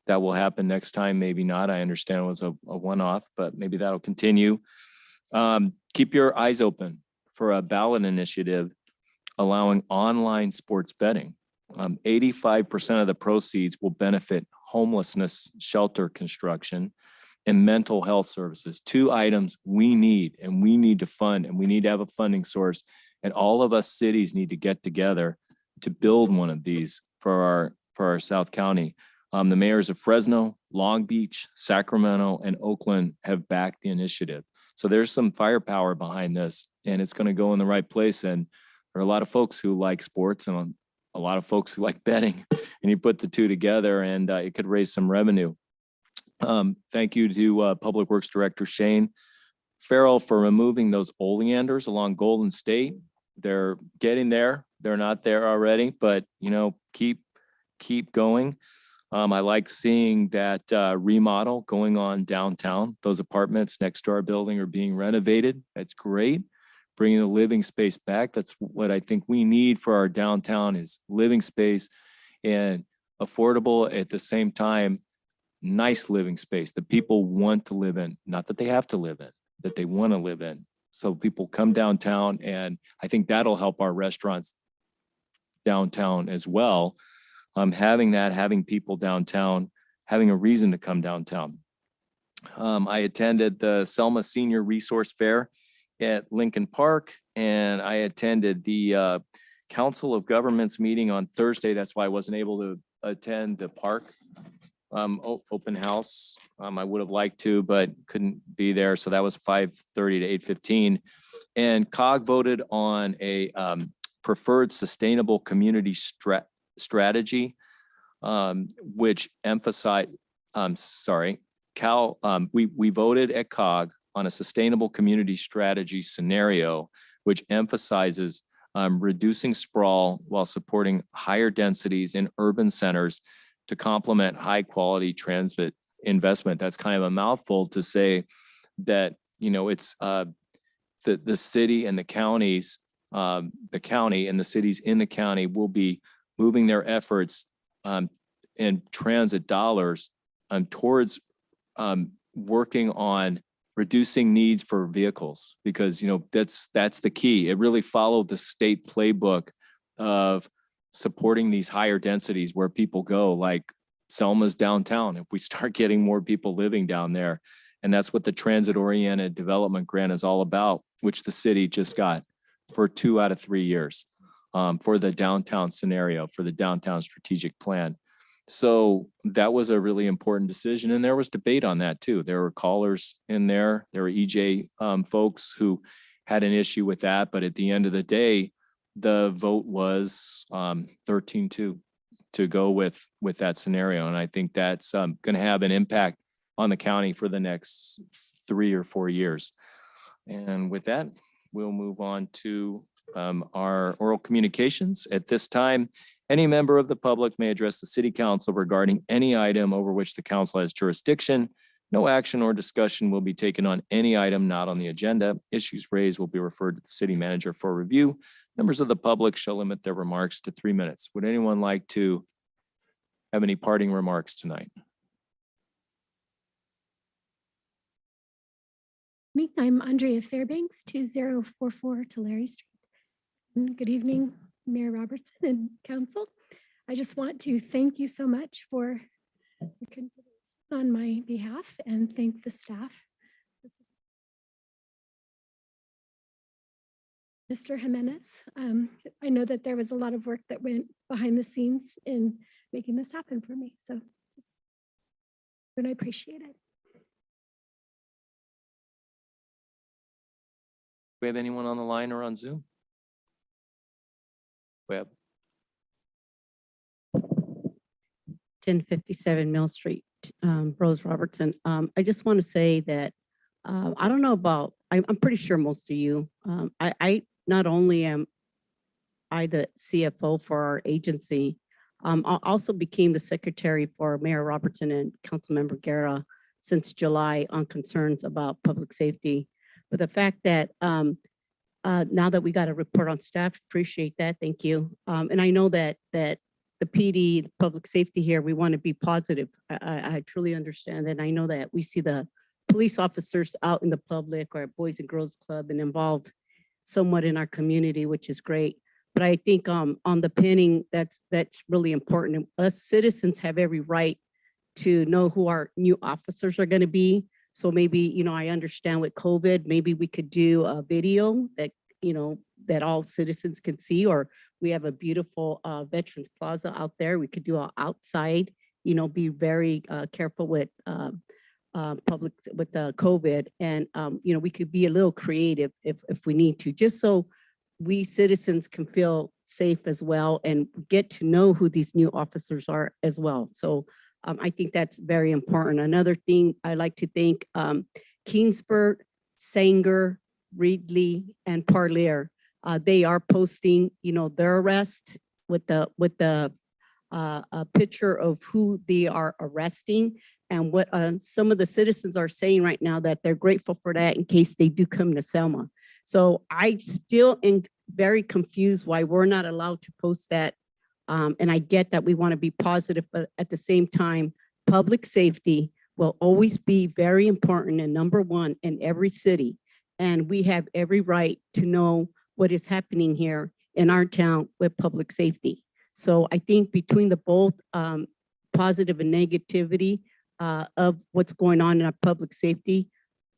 that will happen next time, maybe not. I understand it was a one-off, but maybe that'll continue. Keep your eyes open for a ballot initiative allowing online sports betting. 85% of the proceeds will benefit homelessness shelter construction and mental health services. 2 items we need, and we need to fund, and we need to have a funding source. And all of us cities need to get together to build one of these for our South County. The mayors of Fresno, Long Beach, Sacramento, and Oakland have backed the initiative. So there's some firepower behind this, and it's going to go in the right place. And there are a lot of folks who like sports and a lot of folks who like betting, and you put the 2 together and it could raise some revenue. Thank you to Public Works Director Shane Farrell for removing those oleanders along Golden State. They're getting there. They're not there already, but keep going. I like seeing that remodel going on downtown. Those apartments next to our building are being renovated. That's great. Bringing the living space back. That's what I think we need for our downtown is living space and affordable at the same time, nice living space that people want to live in, not that they have to live in, that they want to live in. So people come downtown, and I think that'll help our restaurants downtown as well. Having people downtown, having a reason to come downtown. I attended the Selma Senior Resource Fair at Lincoln Park, and I attended the Council of Governments meeting on Thursday. That's why I wasn't able to attend the park open house. I would have liked to, but couldn't be there. So that was 5:30 to 8:15. And COG voted on a preferred sustainable community strategy, which emphasized, we voted at COG on a sustainable community strategy scenario, which emphasizes reducing sprawl while supporting higher densities in urban centers to complement high quality transit investment. That's kind of a mouthful to say that, it's the city and the counties, the county and the cities in the county will be moving their efforts in transit dollars towards working on reducing needs for vehicles, because that's the key. It really followed the state playbook of supporting these higher densities where people go, like Selma's downtown. If we start getting more people living down there, and that's what the transit oriented development grant is all about, which the city just got for 2 out of 3 years for the downtown scenario, for the downtown strategic plan. So that was a really important decision. And there was debate on that too. There were callers in there. There were EJ folks who had an issue with that. But at the end of the day, the vote was 13-2 to go with that scenario. And I think that's going to have an impact on the county for the next 3 or 4 years. And with that, we'll move on to our oral communications. At this time, any member of the public may address the city council regarding any item over which the council has jurisdiction. No action or discussion will be taken on any item not on the agenda. Issues raised will be referred to the city manager for review. Members of the public shall limit their remarks to 3 minutes. Would anyone like to have any parting remarks tonight? I'm Andrea Fairbanks, 2044 Tulare Street. Good evening, Mayor Robertson and council. I just want to thank you so much for your consideration on my behalf and thank the staff. Mr. Jimenez, I know that there was a lot of work that went behind the scenes in making this happen for me. So, and I appreciate it. Do we have anyone on the line or on Zoom? Web. 1057 Mill Street, Rose Robertson. I just want to say that I don't know about, I'm pretty sure most of you, I not only am I the CFO for our agency, I also became the secretary for Mayor Robertson and Councilmember Guerra since July on concerns about public safety. But the fact that now that we got a report on staff, appreciate that. Thank you. And I know that the PD, public safety here, we want to be positive. I truly understand that. I know that we see the police officers out in the public or Boys and Girls Club and involved somewhat in our community, which is great. But I think on the pinning, that's really important. Us citizens have every right to know who our new officers are going to be. So maybe, you know, I understand with COVID, maybe we could do a video that, you know, that all citizens can see, or we have a beautiful Veterans Plaza out there. We could do it outside, you know, be very careful with public, with the COVID. And, you know, we could be a little creative if we need to, just so we citizens can feel safe as well and get to know who these new officers are as well. So I think that's very important. Another thing I like to thank Kingsburg, Sanger, Reedley, and Parlier. They are posting, you know, their arrest with the picture of who they are arresting and what some of the citizens are saying right now, that they're grateful for that in case they do come to Selma. So I still am very confused why we're not allowed to post that. And I get that we want to be positive, but at the same time, public safety will always be very important and number one in every city. And we have every right to know what is happening here in our town with public safety. So I think between the both positive and negativity of what's going on in our public safety,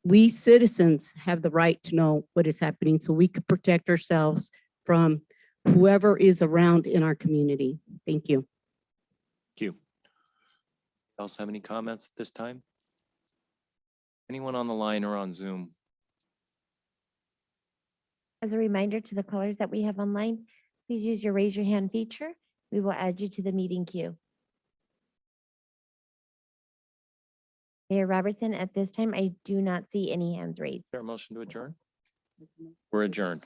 we citizens have the right to know what is happening so we can protect ourselves from whoever is around in our community. Thank you. Thank you. Else have any comments at this time? Anyone on the line or on Zoom? As a reminder to the callers that we have online, please use your raise your hand feature. We will add you to the meeting queue. Mayor Robertson, at this time, I do not see any hands raised. Is there a motion to adjourn? We're adjourned.